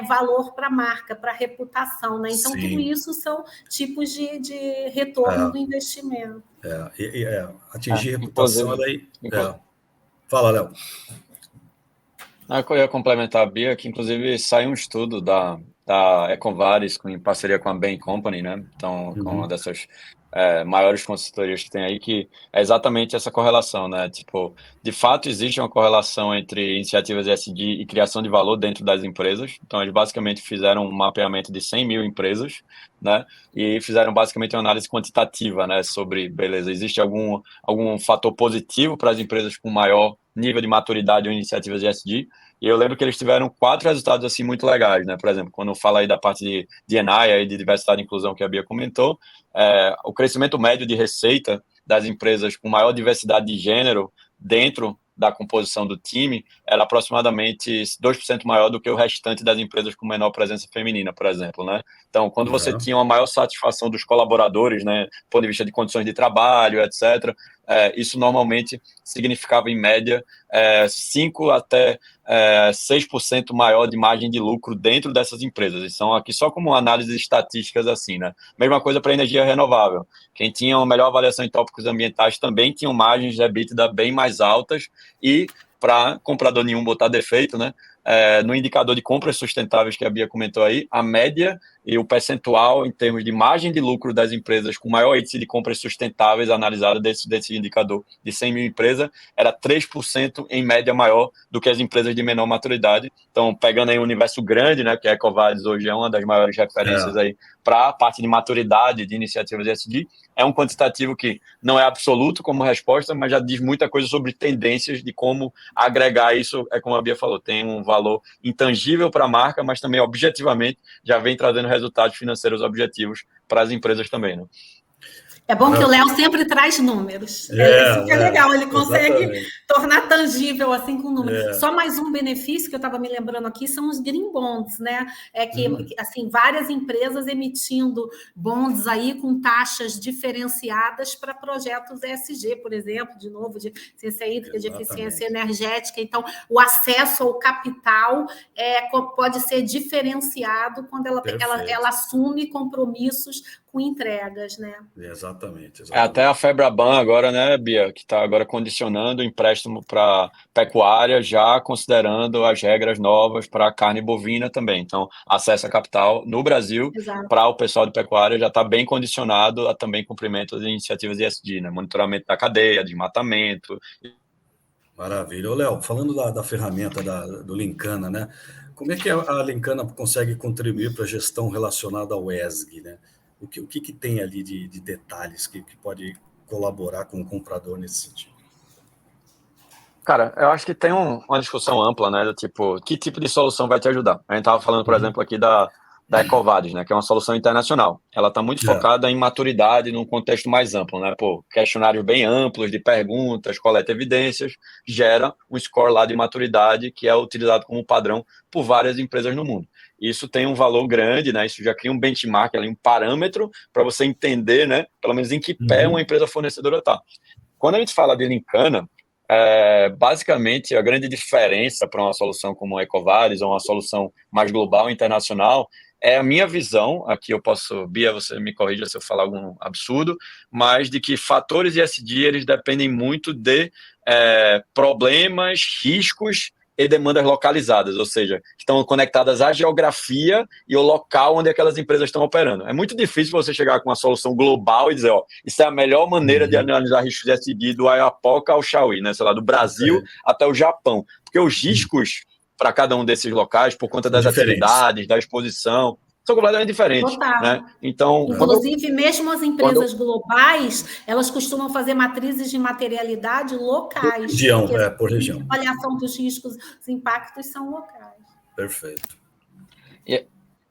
valor para a marca, para a reputação, né? Então, tudo isso são tipos de retorno do investimento. Atingir reputação, Fala, Léo. Eu ia complementar a Bia, que inclusive saiu um estudo da Ecovaris em parceria com a Bain Company, né? Então, com uma dessas maiores consultorias que tem aí, que é exatamente essa correlação, né? Tipo, de fato existe uma correlação entre iniciativas ESG e criação de valor dentro das empresas. Então, eles basicamente fizeram um mapeamento de 100 mil empresas, né? E fizeram basicamente uma análise quantitativa, né? Sobre, beleza, existe algum fator positivo para as empresas com maior nível de maturidade ou iniciativas ESG? E eu lembro que eles tiveram 4 resultados assim muito legais, né? Por exemplo, quando fala aí da parte de D&I, aí de diversidade e inclusão que a Bia comentou, o crescimento médio de receita das empresas com maior diversidade de gênero dentro da composição do time era aproximadamente 2% maior do que o restante das empresas com menor presença feminina, por exemplo, né? Então, quando você tinha uma maior satisfação dos colaboradores, né, do ponto de vista de condições de trabalho, etc., isso normalmente significava, em média, 5 até 6% maior de margem de lucro dentro dessas empresas. E são aqui só como análises estatísticas assim, né? Mesma coisa para energia renovável. Quem tinha uma melhor avaliação em tópicos ambientais também tinham margens de EBITDA bem mais altas e, para comprador nenhum botar defeito, né? No indicador de compras sustentáveis que a Bia comentou aí, a média e o percentual em termos de margem de lucro das empresas com maior índice de compras sustentáveis analisado desse indicador de 100 mil empresas era 3% em média maior do que as empresas de menor maturidade. Então, pegando aí um universo grande, né, que a EcoVadis hoje é uma das maiores referências aí para a parte de maturidade de iniciativas ESG, é um quantitativo que não é absoluto como resposta, mas já diz muita coisa sobre tendências de como agregar isso, como a Bia falou, tem um valor intangível para a marca, mas também objetivamente já vem trazendo resultados financeiros objetivos para as empresas também, né? É bom que o Léo sempre traz números. Isso que é legal, ele consegue tornar tangível assim com números. Só mais um benefício que eu estava me lembrando aqui são os green bonds, né? Assim, várias empresas emitindo bonds aí com taxas diferenciadas para projetos ESG, por exemplo, de novo, de eficiência hídrica, de eficiência energética. Então, o acesso ao capital pode ser diferenciado quando ela assume compromissos com entregas, né? Exatamente. Até a Febraban agora, né, Bia, que está agora condicionando o empréstimo para pecuária, já considerando as regras novas para a carne bovina também. Então, acesso a capital no Brasil para o pessoal de pecuária já está bem condicionado a também cumprimento das iniciativas ESG, né? Monitoramento da cadeia, desmatamento. Maravilha. Ô, Léo, falando da ferramenta do Linkana, né? Como é que a Linkana consegue contribuir para a gestão relacionada ao ESG, né? O que tem ali de detalhes que pode colaborar com o comprador nesse sentido? Cara, eu acho que tem uma discussão ampla, né? Tipo, que tipo de solução vai te ajudar? A gente estava falando, por exemplo, aqui da EcoVadis, né? Que é uma solução internacional. Ela está muito focada em maturidade num contexto mais amplo, né? Pô, questionários bem amplos de perguntas, coleta evidências, gera um score lá de maturidade que é utilizado como padrão por várias empresas no mundo. Isso tem um valor grande, né? Isso já cria um benchmark, ali, um parâmetro para você entender, né? Pelo menos em que pé uma empresa fornecedora está. Quando a gente fala de Linkana, basicamente a grande diferença para uma solução como a EcoVadis ou uma solução mais global, internacional, é a minha visão, aqui eu posso, Bia, você me corrija se eu falar algum absurdo, mas de que fatores ESG, eles dependem muito de problemas, riscos e demandas localizadas, ou seja, estão conectadas à geografia e ao local onde aquelas empresas estão operando. É muito difícil você chegar com uma solução global e dizer, ó, isso é a melhor maneira de analisar riscos ESG do Oiapoque ao Chauí, né? Sei lá, do Brasil até o Japão, porque os riscos para cada um desses locais, por conta das atividades, da exposição, são completamente diferentes. Total. Né? Então, inclusive, mesmo as empresas globais, elas costumam fazer matrizes de materialidade locais. Por região. A avaliação dos riscos, os impactos são locais. Perfeito.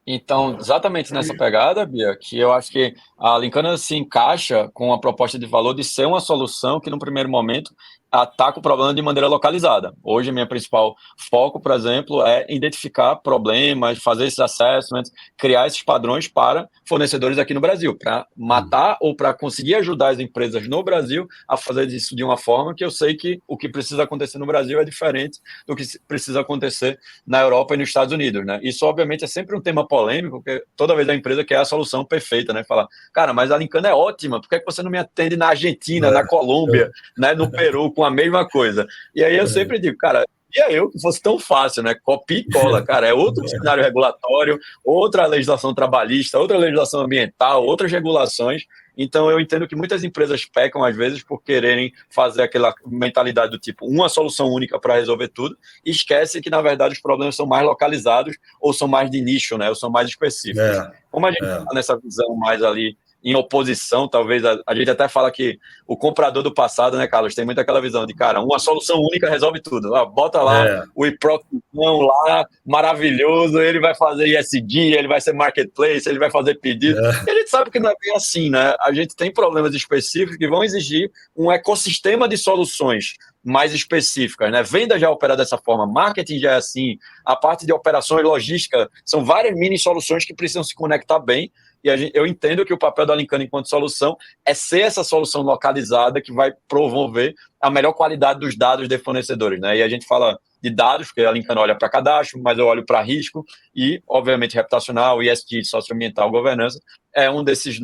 Então, exatamente nessa pegada, Bia, que eu acho que a Linkana se encaixa com a proposta de valor de ser uma solução que, no primeiro momento, ataca o problema de maneira localizada. Hoje, minha principal foco, por exemplo, é identificar problemas, fazer esses assessments, criar esses padrões para fornecedores aqui no Brasil, para matar ou para conseguir ajudar as empresas no Brasil a fazer isso de uma forma que eu sei que o que precisa acontecer no Brasil é diferente do que precisa acontecer na Europa e nos Estados Unidos. Né? Isso, obviamente, é sempre um tema polêmico, porque toda vez a empresa quer a solução perfeita, né? Fala, cara, mas a Linkana é ótima, por que você não me atende na Argentina, na Colômbia, né? No Peru, com a mesma coisa? E aí eu sempre digo, cara, e eu que fosse tão fácil, né? Copia e cola, cara. É outro cenário regulatório, outra legislação trabalhista, outra legislação ambiental, outras regulações. Então, eu entendo que muitas empresas pecam, às vezes, por quererem fazer aquela mentalidade do tipo, uma solução única para resolver tudo, e esquecem que, na verdade, os problemas são mais localizados ou são mais de nicho, né? Ou são mais específicos. Como a gente está nessa visão mais ali em oposição, talvez a gente até fala que o comprador do passado, né, Carlos, tem muito aquela visão de, cara, uma solução única resolve tudo. Bota lá o e-procurement lá, maravilhoso, ele vai fazer ESG, ele vai ser marketplace, ele vai fazer pedido. E a gente sabe que não é bem assim, né? A gente tem problemas específicos que vão exigir um ecossistema de soluções mais específicas, né? Venda já opera dessa forma, marketing já é assim, a parte de operações, logística, são várias mini soluções que precisam se conectar bem. E eu entendo que o papel da Lincana enquanto solução é ser essa solução localizada que vai promover a melhor qualidade dos dados de fornecedores, né? E a gente fala de dados, porque a Lincana olha para cadastro, mas eu olho para risco e, obviamente, reputacional, ESG, socioambiental, governança, é um desses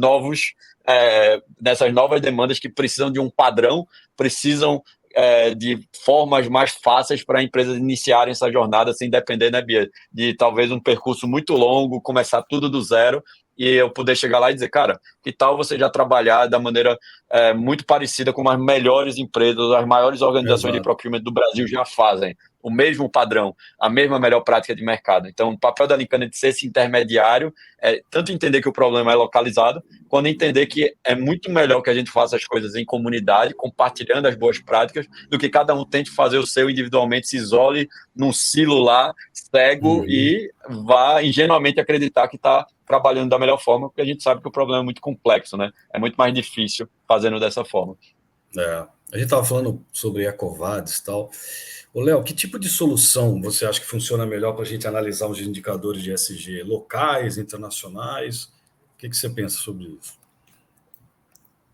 dessas novas demandas que precisam de um padrão, precisam de formas mais fáceis para empresas iniciarem essa jornada sem depender, né, Bia, de talvez um percurso muito longo, começar tudo do zero, e eu poder chegar lá e dizer, cara, que tal você já trabalhar da maneira muito parecida com as melhores empresas, as maiores organizações de procurement do Brasil já fazem o mesmo padrão, a mesma melhor prática de mercado. Então, o papel da Lincana de ser esse intermediário é tanto entender que o problema é localizado, quanto entender que é muito melhor que a gente faça as coisas em comunidade, compartilhando as boas práticas, do que cada um tente fazer o seu individualmente, se isole num silo lá, cego, e vá ingenuamente acreditar que está trabalhando da melhor forma, porque a gente sabe que o problema é muito complexo, né? É muito mais difícil fazendo dessa forma. A gente estava falando sobre EcoVadis e tal. Ô, Léo, que tipo de solução você acha que funciona melhor para a gente analisar os indicadores de ESG? Locais, internacionais? O que você pensa sobre isso?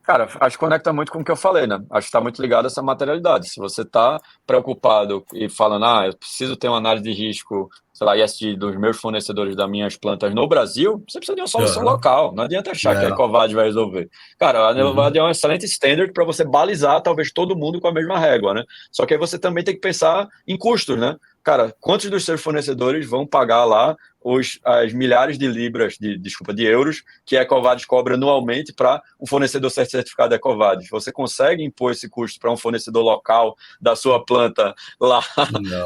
Cara, acho que conecta muito com o que eu falei, né? Acho que está muito ligado a essa materialidade. Se você está preocupado e falando, eu preciso ter uma análise de risco, sei lá, ESG dos meus fornecedores das minhas plantas no Brasil, você precisa de uma solução local. Não adianta achar que a EcoVadis vai resolver. Cara, a EcoVadis é um excelente standard para você balizar talvez todo mundo com a mesma régua, né? Só que aí você também tem que pensar em custos, né? Cara, quantos dos seus fornecedores vão pagar lá as milhares de libras, de euros, que a EcoVadis cobra anualmente para um fornecedor ser certificado EcoVadis? Você consegue impor esse custo para um fornecedor local da sua planta lá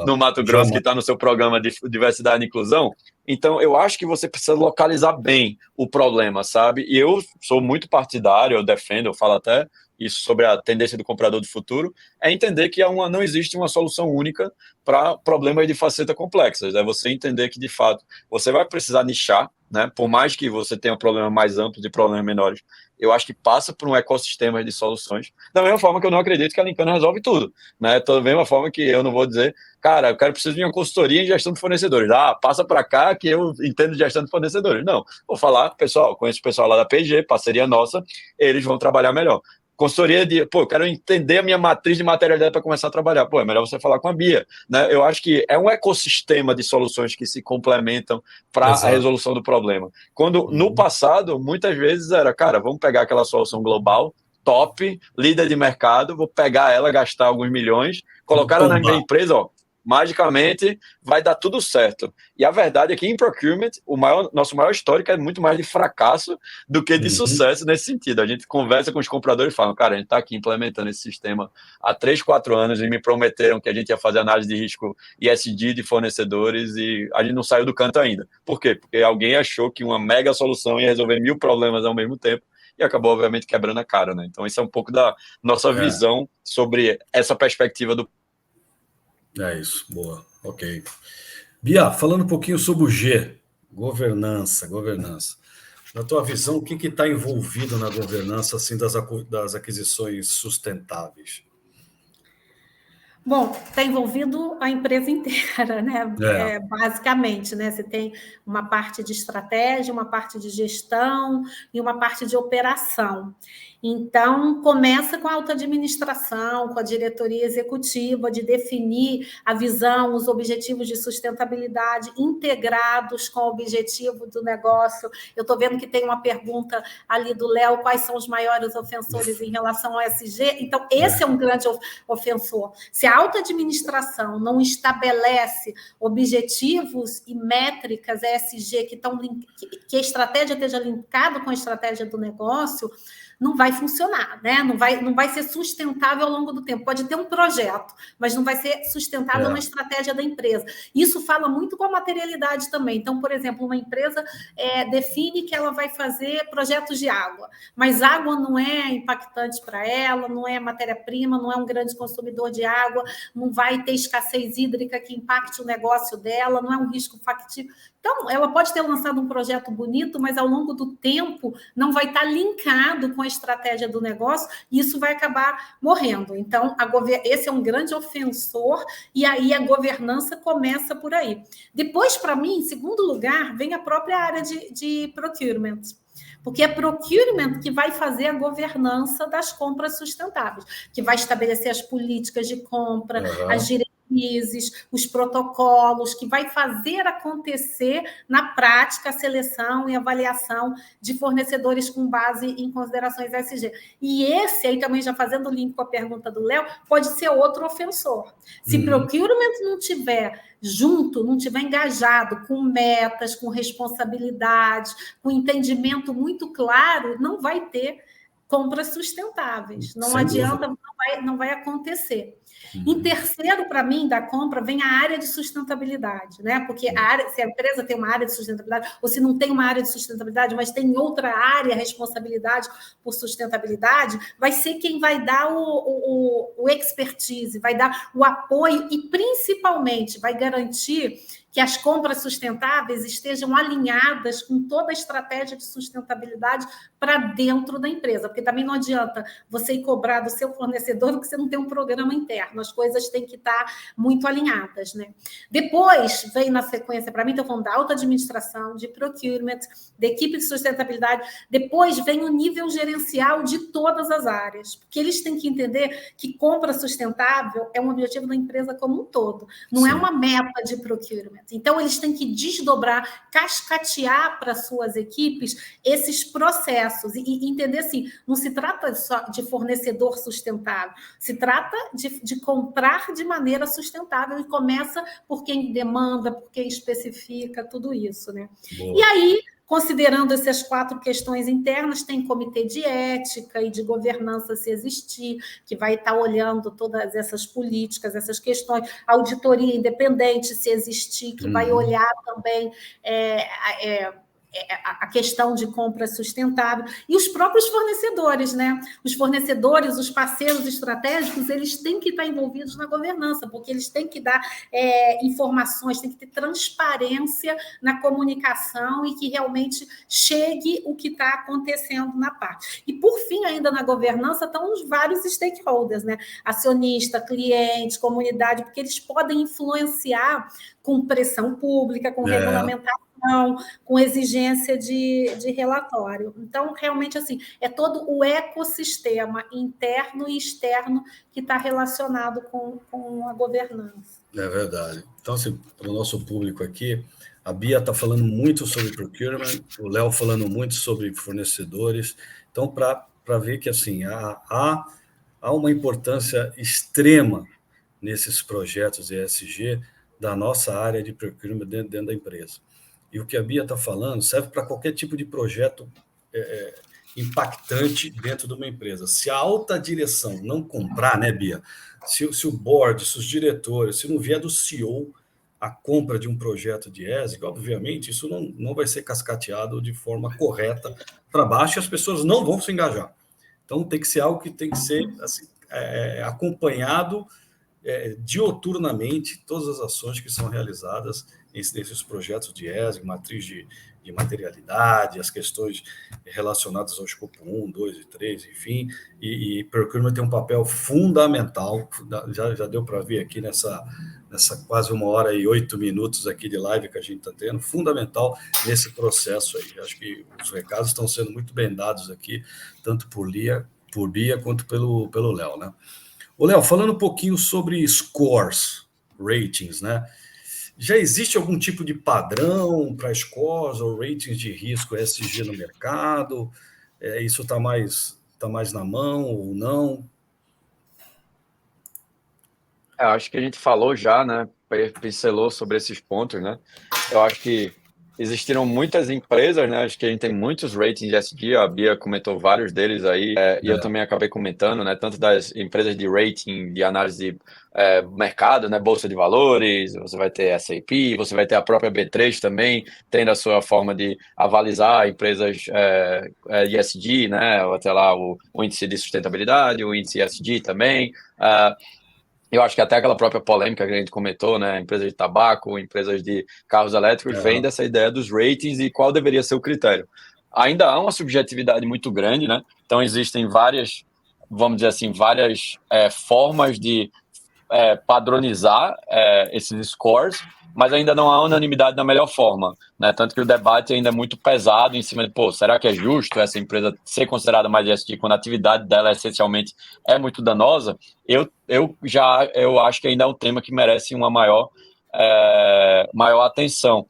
no Mato Grosso, que está no seu programa de diversidade e inclusão? Então, eu acho que você precisa localizar bem o problema, sabe? E eu sou muito partidário, eu defendo, eu falo até isso sobre a tendência do comprador do futuro, é entender que não existe uma solução única para problemas de faceta complexas. É você entender que, de fato, você vai precisar nichar, né? Por mais que você tenha problemas mais amplos e problemas menores, eu acho que passa por um ecossistema de soluções. Da mesma forma que eu não acredito que a Lincana resolve tudo, né? Da mesma forma que eu não vou dizer, cara, eu preciso de uma consultoria em gestão de fornecedores. Passa para cá que eu entendo de gestão de fornecedores. Não, vou falar, pessoal, conheço o pessoal lá da PG, parceria nossa, eles vão trabalhar melhor. Consultoria de, eu quero entender a minha matriz de materialidade para começar a trabalhar. É melhor você falar com a Bia, né? Eu acho que é um ecossistema de soluções que se complementam para a resolução do problema. Quando, no passado, muitas vezes era, cara, vamos pegar aquela solução global, top, líder de mercado, vou pegar ela, gastar alguns milhões, colocar ela na minha empresa, magicamente vai dar tudo certo. E a verdade é que em procurement, nosso maior histórico é muito mais de fracasso do que de sucesso nesse sentido. A gente conversa com os compradores e fala, cara, a gente está aqui implementando esse sistema há 3, 4 anos e me prometeram que a gente ia fazer análise de risco ESG de fornecedores e a gente não saiu do canto ainda. Por quê? Porque alguém achou que uma mega solução ia resolver 1000 problemas ao mesmo tempo e acabou, obviamente, quebrando a cara, né? Então, isso é um pouco da nossa visão sobre essa perspectiva do. É isso, boa, ok. Bia, falando um pouquinho sobre o G, governança. Na tua visão, o que está envolvido na governança assim, das aquisições sustentáveis? Bom, está envolvido a empresa inteira, né? Basicamente, né? Você tem uma parte de estratégia, uma parte de gestão e uma parte de operação. Então, começa com a alta administração, com a diretoria executiva, de definir a visão, os objetivos de sustentabilidade integrados com o objetivo do negócio. Eu estou vendo que tem uma pergunta ali do Léo, quais são os maiores ofensores em relação ao ESG? Então, esse é um grande ofensor. Se a alta administração não estabelece objetivos e métricas ESG que a estratégia esteja linkada com a estratégia do negócio, não vai funcionar, né? Não vai ser sustentável ao longo do tempo. Pode ter um projeto, mas não vai ser sustentável na estratégia da empresa. Isso fala muito com a materialidade também. Então, por exemplo, uma empresa define que ela vai fazer projetos de água, mas água não é impactante para ela, não é matéria-prima, não é um grande consumidor de água, não vai ter escassez hídrica que impacte o negócio dela, não é um risco factível. Então, ela pode ter lançado um projeto bonito, mas ao longo do tempo não vai estar linkado com a estratégia do negócio e isso vai acabar morrendo. Então, esse é um grande ofensor e aí a governança começa por aí. Depois, para mim, em segundo lugar, vem a própria área de procurement. Porque é procurement que vai fazer a governança das compras sustentáveis, que vai estabelecer as políticas de compra, as diretrizes, os protocolos, que vai fazer acontecer na prática a seleção e avaliação de fornecedores com base em considerações ESG. E esse aí, também já fazendo o link com a pergunta do Léo, pode ser outro ofensor. Se procurement não tiver junto, não tiver engajado com metas, com responsabilidades, com entendimento muito claro, não vai ter compras sustentáveis. Não adianta, não vai acontecer. Em terceiro, para mim, da compra, vem a área de sustentabilidade, né? Porque se a empresa tem uma área de sustentabilidade, ou se não tem uma área de sustentabilidade, mas tem outra área, responsabilidade por sustentabilidade, vai ser quem vai dar o expertise, vai dar o apoio e, principalmente, vai garantir que as compras sustentáveis estejam alinhadas com toda a estratégia de sustentabilidade para dentro da empresa, porque também não adianta você ir cobrar do seu fornecedor porque você não tem um programa interno, as coisas têm que estar muito alinhadas, né? Depois, vem na sequência, para mim, estou falando da alta administração, de procurement, da equipe de sustentabilidade, depois vem o nível gerencial de todas as áreas, porque eles têm que entender que compra sustentável é um objetivo da empresa como um todo, não é uma meta de procurement. Então, eles têm que desdobrar, cascatear para suas equipes esses processos e entender assim, não se trata só de fornecedor sustentável, se trata de comprar de maneira sustentável e começa por quem demanda, por quem especifica, tudo isso, né? Boa. E aí, considerando essas 4 questões internas, tem comitê de ética e de governança, se existir, que vai estar olhando todas essas políticas, essas questões, auditoria independente, se existir, que vai olhar também a questão de compra sustentável, e os próprios fornecedores, né? Os fornecedores, os parceiros estratégicos, eles têm que estar envolvidos na governança, porque eles têm que dar informações, têm que ter transparência na comunicação e que realmente chegue o que está acontecendo na parte. E, por fim, ainda na governança, estão os vários stakeholders, né? Acionista, cliente, comunidade, porque eles podem influenciar com pressão pública, com regulamentação, com exigência de relatório. Então, realmente, assim, é todo o ecossistema interno e externo que está relacionado com a governança. É verdade. Então, assim, para o nosso público aqui, a Bia está falando muito sobre procurement, o Léo falando muito sobre fornecedores. Então, para ver que, assim, há uma importância extrema nesses projetos ESG da nossa área de procurement dentro da empresa. E o que a Bia está falando serve para qualquer tipo de projeto impactante dentro de uma empresa. Se a alta direção não comprar, né, Bia? Se o board, se os diretores, se não vier do CEO a compra de um projeto de ESG, obviamente, isso não vai ser cascateado de forma correta para baixo e as pessoas não vão se engajar. Então, tem que ser algo que tem que ser assim, acompanhado dioturnamente, todas as ações que são realizadas nesses projetos de ESG, matriz de materialidade, as questões relacionadas ao escopo 1, 2 e 3, enfim, e procurement tem um papel fundamental, já deu para ver aqui nessa quase 1h08 aqui de live que a gente está tendo, fundamental nesse processo aí. Acho que os recados estão sendo muito bem dados aqui, tanto por Bia quanto pelo Léo, né? Ô, Léo, falando um pouquinho sobre scores, ratings, né? Já existe algum tipo de padrão para scores ou ratings de risco ESG no mercado? Isso está mais na mão ou não? Acho que a gente falou já, né? Pincelou sobre esses pontos, né? Eu acho que existiram muitas empresas, né? Acho que a gente tem muitos ratings de ESG, a Bia comentou vários deles aí, e eu também acabei comentando, né? Tanto das empresas de rating, de análise de mercado, né? Bolsa de valores, você vai ter S&P, você vai ter a própria B3 também, tendo a sua forma de avalizar empresas de ESG, né? Até lá o índice de sustentabilidade, o índice ESG também. Eu acho que até aquela própria polêmica que a gente comentou, né? Empresas de tabaco, empresas de carros elétricos, vem dessa ideia dos ratings e qual deveria ser o critério. Ainda há uma subjetividade muito grande, né? Então existem várias, vamos dizer assim, várias formas de padronizar esses scores, mas ainda não há unanimidade da melhor forma, né? Tanto que o debate ainda é muito pesado em cima de, será que é justo essa empresa ser considerada mais ESG quando a atividade dela essencialmente é muito danosa? Eu acho que ainda é um tema que merece uma maior atenção.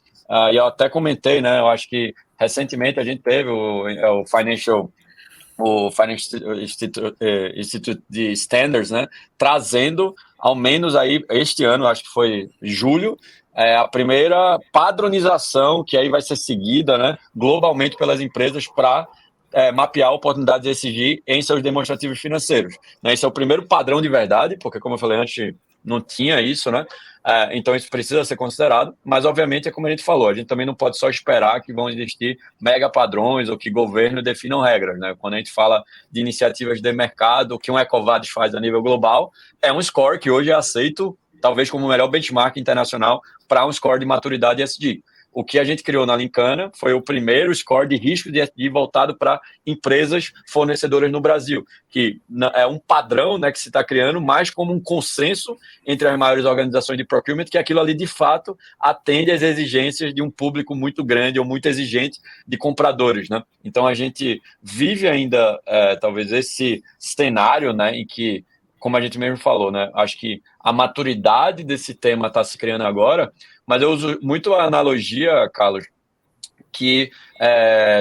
E eu até comentei, né? Eu acho que recentemente a gente teve o Financial Institute de Standards, né, trazendo, ao menos aí este ano, acho que foi julho, a primeira padronização que aí vai ser seguida, né, globalmente pelas empresas para mapear oportunidades de ESG em seus demonstrativos financeiros. Né? Esse é o primeiro padrão de verdade, porque, como eu falei antes, não tinha isso, né? Então isso precisa ser considerado, mas obviamente é como a gente falou, a gente também não pode só esperar que vão existir mega padrões ou que governo definam regras, né? Quando a gente fala de iniciativas de mercado, o que um EcoVadis faz a nível global é um score que hoje é aceito talvez como o melhor benchmark internacional para um score de maturidade ESG. O que a gente criou na Lincana foi o primeiro score de risco de ESG voltado para empresas fornecedoras no Brasil, que é um padrão, né, que se está criando mais como um consenso entre as maiores organizações de procurement, que aquilo ali, de fato, atende às exigências de um público muito grande ou muito exigente de compradores. Né? Então, a gente vive ainda, talvez, esse cenário, né, em que, como a gente mesmo falou, né, acho que a maturidade desse tema está se criando agora, mas eu uso muito a analogia, Carlos, que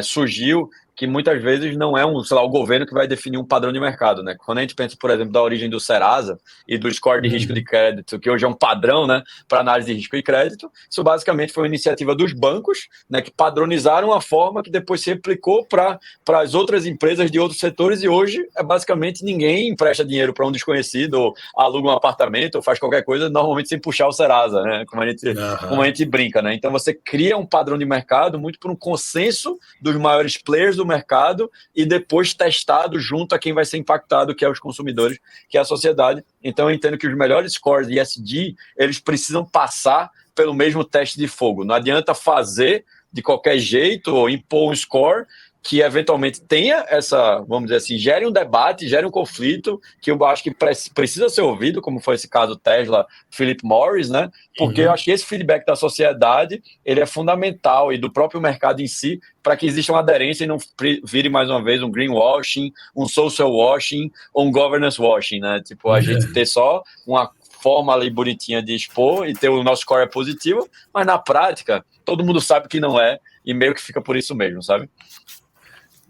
surgiu, que muitas vezes não é o governo que vai definir um padrão de mercado, né? Quando a gente pensa, por exemplo, da origem do Serasa e do score de risco de crédito, que hoje é um padrão, né, para análise de risco de crédito, isso basicamente foi uma iniciativa dos bancos, né, que padronizaram a forma que depois se replicou para as outras empresas de outros setores, e hoje basicamente ninguém empresta dinheiro para um desconhecido, ou aluga um apartamento, ou faz qualquer coisa, normalmente sem puxar o Serasa, né? Como a gente brinca, né? Então você cria um padrão de mercado muito por um consenso dos maiores players do mercado e depois testado junto a quem vai ser impactado, que é os consumidores, que é a sociedade. Então eu entendo que os melhores scores de ESG, eles precisam passar pelo mesmo teste de fogo. Não adianta fazer de qualquer jeito ou impor um score que eventualmente tenha essa, vamos dizer assim, gere um debate, gere um conflito, que eu acho que precisa ser ouvido, como foi esse caso Tesla, Philip Morris, né? Porque eu acho que esse feedback da sociedade, ele é fundamental, e do próprio mercado em si, para que exista uma aderência e não vire mais uma vez um greenwashing, um social washing ou um governance washing, né? Tipo, a gente ter só uma forma ali bonitinha de expor e ter o nosso score positivo, mas na prática, todo mundo sabe que não é, e meio que fica por isso mesmo, sabe?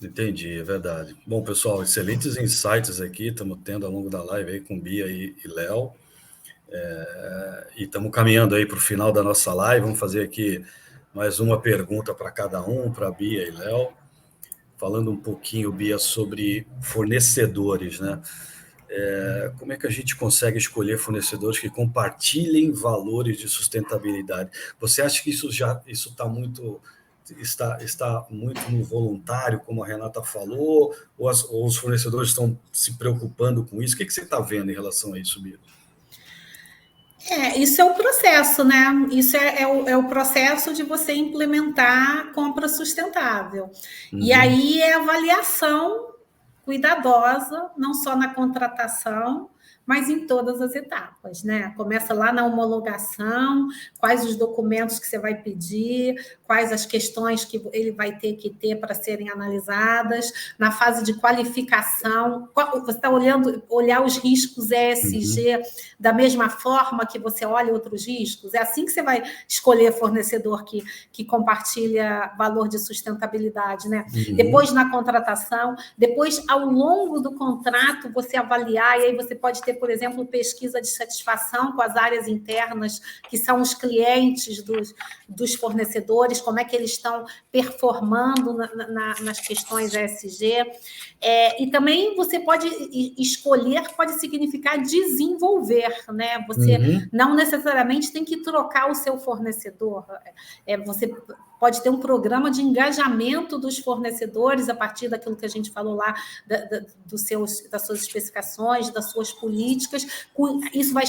Entendi, é verdade. Bom, pessoal, excelentes insights aqui, estamos tendo ao longo da live aí com Bia e Léo, e estamos caminhando aí para o final da nossa live. Vamos fazer aqui mais uma pergunta para cada um, para Bia e Léo, falando um pouquinho, Bia, sobre fornecedores, né? Como é que a gente consegue escolher fornecedores que compartilhem valores de sustentabilidade? Você acha que isso está muito no voluntário, como a Renata falou, ou os fornecedores estão se preocupando com isso? O que você está vendo em relação a isso, Bia? Isso é o processo, né? Isso é o processo de você implementar compra sustentável. E aí é avaliação cuidadosa, não só na contratação, mas em todas as etapas, né? Começa lá na homologação, quais os documentos que você vai pedir, quais as questões que ele vai ter que ter para serem analisadas, na fase de qualificação, você está olhar os riscos ESG da mesma forma que você olha outros riscos, é assim que você vai escolher fornecedor que compartilha valor de sustentabilidade, né? Depois na contratação, depois ao longo do contrato você avaliar, e aí você pode ter fazer, por exemplo, pesquisa de satisfação com as áreas internas, que são os clientes dos fornecedores, como é que eles estão performando nas questões ESG. E também você pode escolher, pode significar desenvolver, né? Você não necessariamente tem que trocar o seu fornecedor. Você pode ter um programa de engajamento dos fornecedores a partir daquilo que a gente falou lá, das suas especificações, das suas políticas. Isso vai,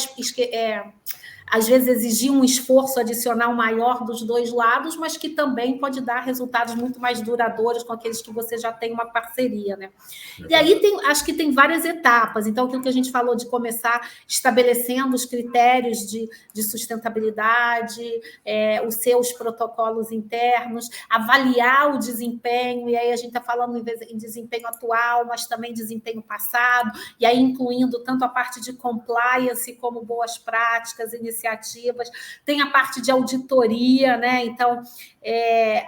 às vezes, exigir um esforço adicional maior dos dois lados, mas que também pode dar resultados muito mais duradouros com aqueles que você já tem uma parceria, né? E aí acho que tem várias etapas. Então, aquilo que a gente falou de começar estabelecendo os critérios de sustentabilidade, os seus protocolos internos, avaliar o desempenho, e aí a gente está falando em desempenho atual, mas também desempenho passado, e aí incluindo tanto a parte de compliance como boas práticas, iniciativas. Tem a parte de auditoria, né? Então,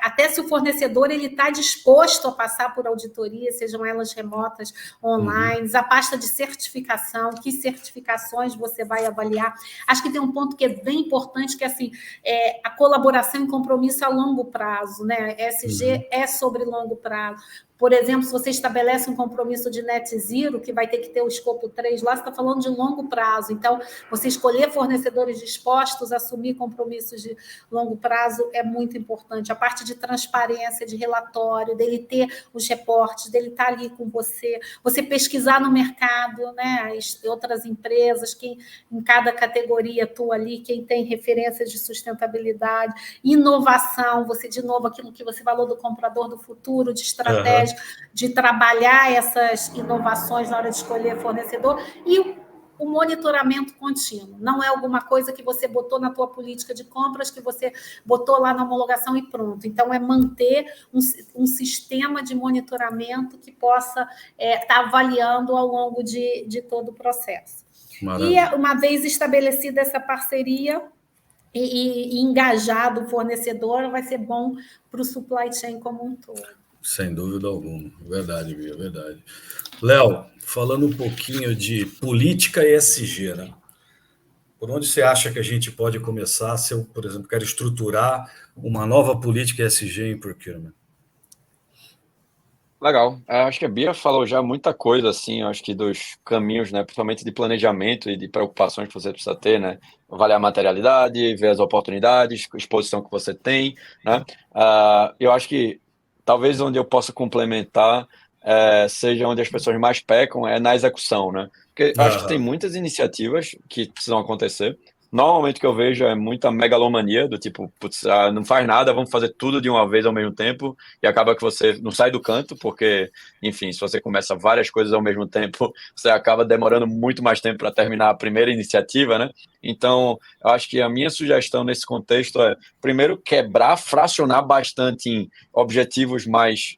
até se o fornecedor está disposto a passar por auditoria, sejam elas remotas, online, a pasta de certificação, que certificações você vai avaliar. Acho que tem um ponto que é bem importante, que é assim, a colaboração e compromisso a longo prazo, né? ESG é sobre longo prazo. Por exemplo, se você estabelece um compromisso de net zero, que vai ter que ter o escopo 3 lá, você está falando de longo prazo. Então, você escolher fornecedores dispostos a assumir compromissos de longo prazo é muito importante. A parte de transparência, de relatório, dele ter os reportes, dele estar ali com você pesquisar no mercado, né, outras empresas, quem em cada categoria atua ali, quem tem referências de sustentabilidade, inovação, de novo, aquilo que você falou do comprador do futuro, de estratégia, de trabalhar essas inovações na hora de escolher fornecedor, e o monitoramento contínuo. Não é alguma coisa que você botou na tua política de compras, que você botou lá na homologação e pronto. Então, é manter um sistema de monitoramento que possa estar avaliando ao longo de todo o processo. Maravilha. E, uma vez estabelecida essa parceria e engajado o fornecedor, vai ser bom para o supply chain como um todo. Sem dúvida alguma. Verdade, Bia, verdade. Léo, falando um pouquinho de política ESG, né? Por onde você acha que a gente pode começar se eu, por exemplo, quero estruturar uma nova política ESG em procurement? Legal. Acho que a Bia falou já muita coisa, assim, acho que dos caminhos, né, principalmente de planejamento e de preocupações que você precisa ter, né? Avaliar a materialidade, ver as oportunidades, a exposição que você tem, né? Eu acho que talvez onde eu possa complementar seja onde as pessoas mais pecam é na execução, né? Porque eu acho que tem muitas iniciativas que precisam acontecer. Normalmente o que eu vejo é muita megalomania, do tipo, putz, não faz nada, vamos fazer tudo de uma vez ao mesmo tempo, e acaba que você não sai do canto, porque, enfim, se você começa várias coisas ao mesmo tempo, você acaba demorando muito mais tempo para terminar a primeira iniciativa, né? Então, eu acho que a minha sugestão nesse contexto é, primeiro, fracionar bastante em objetivos mais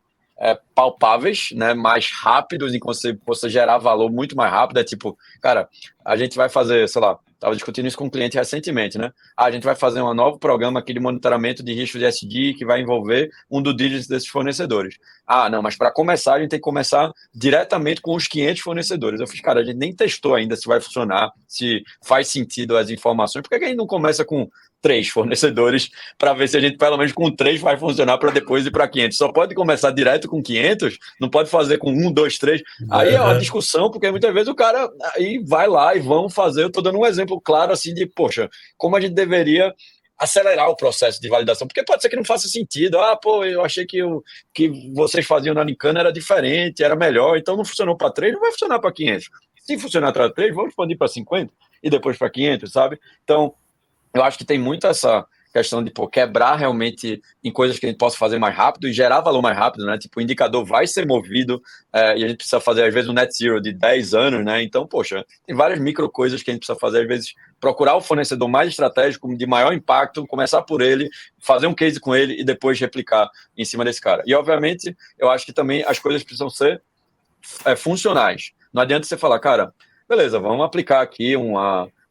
palpáveis, né, mais rápidos, em que você gerar valor muito mais rápido. É tipo, cara, a gente vai fazer, sei lá, estava discutindo isso com um cliente recentemente, né? A gente vai fazer um novo programa aqui de monitoramento de risco de ESG que vai envolver um due diligence desses fornecedores. Não, mas para começar, a gente tem que começar diretamente com os 500 fornecedores. Eu fiz, cara, a gente nem testou ainda se vai funcionar, se faz sentido as informações. Por que a gente não começa com 3 fornecedores para ver se a gente, pelo menos com 3, vai funcionar para depois ir para 500? Só pode começar direto com 500, não pode fazer com 1, 2, 3. Aí é uma discussão, porque muitas vezes o cara aí vai lá e vamos fazer. Eu estou dando um exemplo claro assim de, poxa, como a gente deveria acelerar o processo de validação, porque pode ser que não faça sentido. Eu achei que o que vocês faziam na Nicana era diferente, era melhor, então não funcionou para 3, não vai funcionar para 500. Se funcionar para 3, vamos expandir para 50 e depois para 500, sabe? Então, eu acho que tem muito essa questão de quebrar realmente em coisas que a gente possa fazer mais rápido e gerar valor mais rápido, né? Tipo, o indicador vai ser movido e a gente precisa fazer, às vezes, um net zero de 10 anos, né? Então, poxa, tem várias micro coisas que a gente precisa fazer, às vezes, procurar o fornecedor mais estratégico, de maior impacto, começar por ele, fazer um case com ele e depois replicar em cima desse cara. E, obviamente, eu acho que também as coisas precisam ser funcionais. Não adianta você falar, cara, beleza, vamos aplicar aqui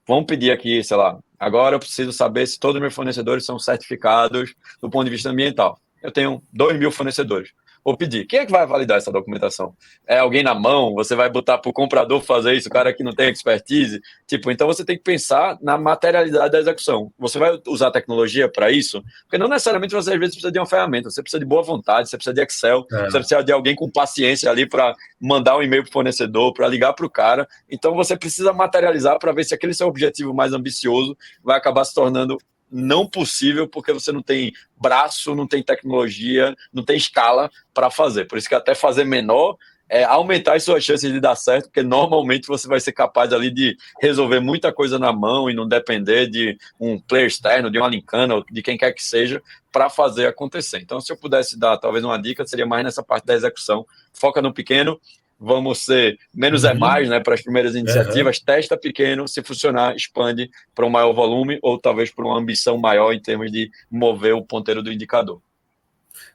vamos pedir aqui, sei lá, agora eu preciso saber se todos os meus fornecedores são certificados do ponto de vista ambiental. Eu tenho 2.000 fornecedores. ou pedir. Quem é que vai validar essa documentação? É alguém na mão? Você vai botar para o comprador fazer isso, o cara que não tem expertise? Tipo, então você tem que pensar na materialidade da execução. Você vai usar tecnologia para isso? Porque não necessariamente você às vezes precisa de uma ferramenta, você precisa de boa vontade, você precisa de Excel, você precisa de alguém com paciência ali para mandar um e-mail para o fornecedor, para ligar para o cara. Então você precisa materializar para ver se aquele seu objetivo mais ambicioso vai acabar se tornando não possível, porque você não tem braço, não tem tecnologia, não tem escala para fazer. Por isso que até fazer menor é aumentar as suas chances de dar certo, porque normalmente você vai ser capaz ali de resolver muita coisa na mão e não depender de um player externo, de uma Lincana, ou de quem quer que seja, para fazer acontecer. Então, se eu pudesse dar talvez uma dica, seria mais nessa parte da execução. Foca no pequeno, vamos ser menos é mais, né, para as primeiras iniciativas, testa pequeno, se funcionar, expande para um maior volume ou talvez para uma ambição maior em termos de mover o ponteiro do indicador.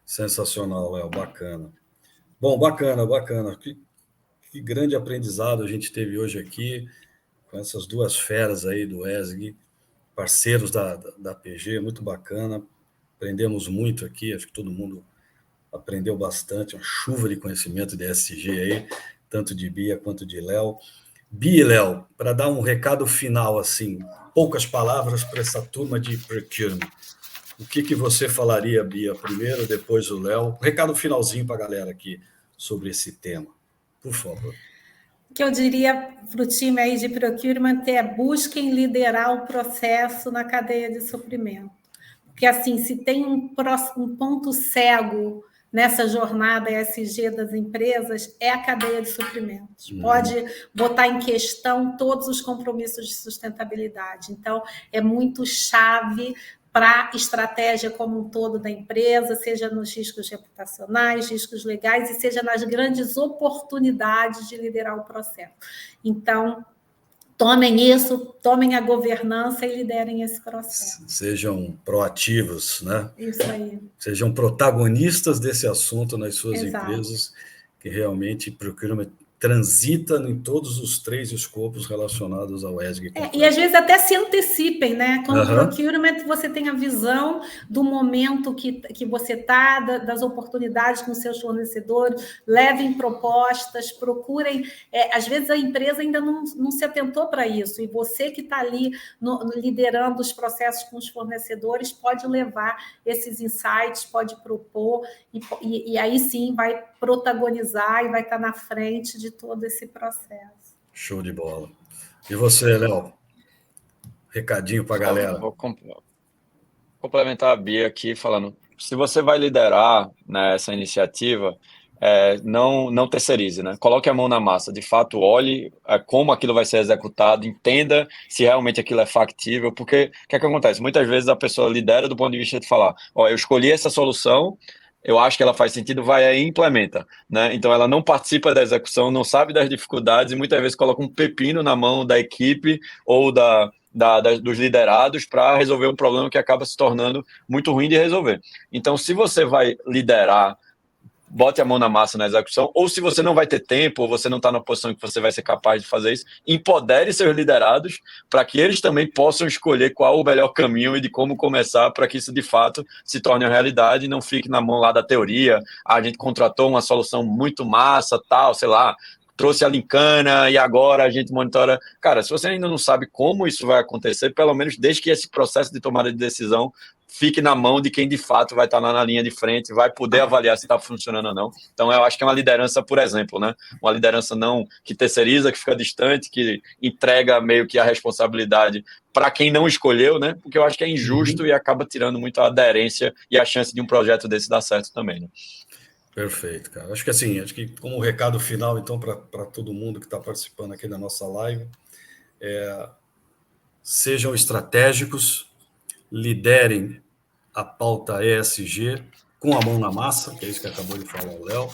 Sensacional, Léo, bacana. Bom, bacana. Que grande aprendizado a gente teve hoje aqui com essas duas feras aí do ESG, parceiros da PG, muito bacana. Aprendemos muito aqui, acho que todo mundo aprendeu bastante, uma chuva de conhecimento de ESG aí, tanto de Bia quanto de Léo. Bia e Léo, para dar um recado final, assim, poucas palavras para essa turma de procurement. O que você falaria, Bia, primeiro, depois o Léo? Recado finalzinho para a galera aqui sobre esse tema, por favor. O que eu diria para o time aí de procurement é busquem liderar o processo na cadeia de suprimento. Porque, assim, se tem um ponto cego nessa jornada ESG das empresas, é a cadeia de suprimentos. Pode botar em questão todos os compromissos de sustentabilidade. Então, é muito chave para a estratégia como um todo da empresa, seja nos riscos reputacionais, riscos legais, e seja nas grandes oportunidades de liderar o processo. Então, tomem isso, tomem a governança e liderem esse processo. Sejam proativos, né? Isso aí. Sejam protagonistas desse assunto nas suas empresas, que realmente procurement transita em todos os 3 escopos relacionados ao ESG. E às vezes até se antecipem, né? Como procurement, você tem a visão do momento que você está, das oportunidades com seus fornecedores, levem propostas, procurem. Às vezes a empresa ainda não se atentou para isso, e você que está ali liderando os processos com os fornecedores pode levar esses insights, pode propor, e aí sim vai protagonizar e vai estar na frente de todo esse processo. Show de bola. E você, Léo? Recadinho para a galera. Vou complementar a Bia aqui falando, se você vai liderar, né, essa iniciativa, não terceirize, né? Coloque a mão na massa, de fato, olhe como aquilo vai ser executado, entenda se realmente aquilo é factível, porque o que acontece? Muitas vezes a pessoa lidera do ponto de vista de falar, eu escolhi essa solução, eu acho que ela faz sentido, vai aí e implementa, né? Então ela não participa da execução, não sabe das dificuldades e muitas vezes coloca um pepino na mão da equipe ou dos liderados para resolver um problema que acaba se tornando muito ruim de resolver. Então, se você vai liderar, bote a mão na massa na execução, ou se você não vai ter tempo, ou você não está na posição que você vai ser capaz de fazer isso, empodere seus liderados para que eles também possam escolher qual o melhor caminho e de como começar para que isso de fato se torne uma realidade e não fique na mão lá da teoria. A gente contratou uma solução muito massa, tal, sei lá, trouxe a Lincana e agora a gente monitora. Cara, se você ainda não sabe como isso vai acontecer, pelo menos desde que esse processo de tomada de decisão fique na mão de quem de fato vai estar lá na linha de frente, vai poder avaliar se está funcionando ou não. Então, eu acho que é uma liderança, por exemplo, né? Uma liderança não que terceiriza, que fica distante, que entrega meio que a responsabilidade para quem não escolheu, né? Porque eu acho que é injusto e acaba tirando muito a aderência e a chance de um projeto desse dar certo também, né? Perfeito, cara. Acho que assim, como recado final, então, para todo mundo que está participando aqui da nossa live, sejam estratégicos, liderem a pauta ESG com a mão na massa, que é isso que acabou de falar o Léo,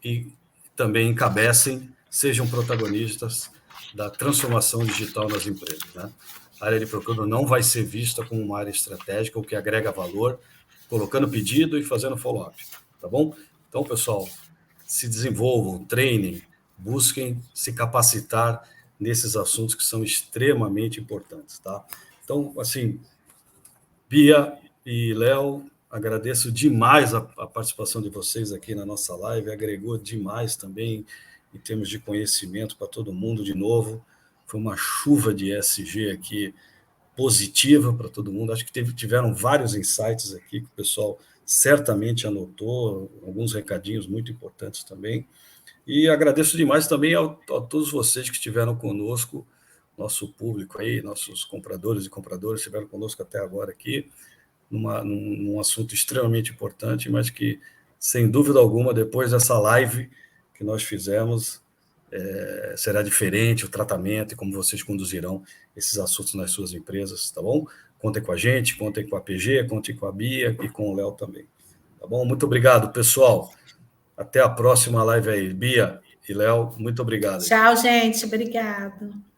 e também encabecem, sejam protagonistas da transformação digital nas empresas, né? A área de procurement não vai ser vista como uma área estratégica, o que agrega valor, colocando pedido e fazendo follow-up, tá bom? Então, pessoal, se desenvolvam, treinem, busquem se capacitar nesses assuntos que são extremamente importantes, tá? Então, assim, Bia e Léo, agradeço demais a participação de vocês aqui na nossa live, agregou demais também em termos de conhecimento para todo mundo, de novo. Foi uma chuva de ESG aqui positiva para todo mundo. Acho que tiveram vários insights aqui que o pessoal certamente anotou, alguns recadinhos muito importantes também. E agradeço demais também a todos vocês que estiveram conosco, nosso público aí, nossos compradores e compradoras estiveram conosco até agora aqui, num assunto extremamente importante, mas que, sem dúvida alguma, depois dessa live que nós fizemos, será diferente o tratamento e como vocês conduzirão esses assuntos nas suas empresas, tá bom? Contem com a gente, contem com a PG, contem com a Bia e com o Léo também, tá bom? Muito obrigado, pessoal. Até a próxima live aí. Bia e Léo, muito obrigado. Tchau, gente. Obrigado.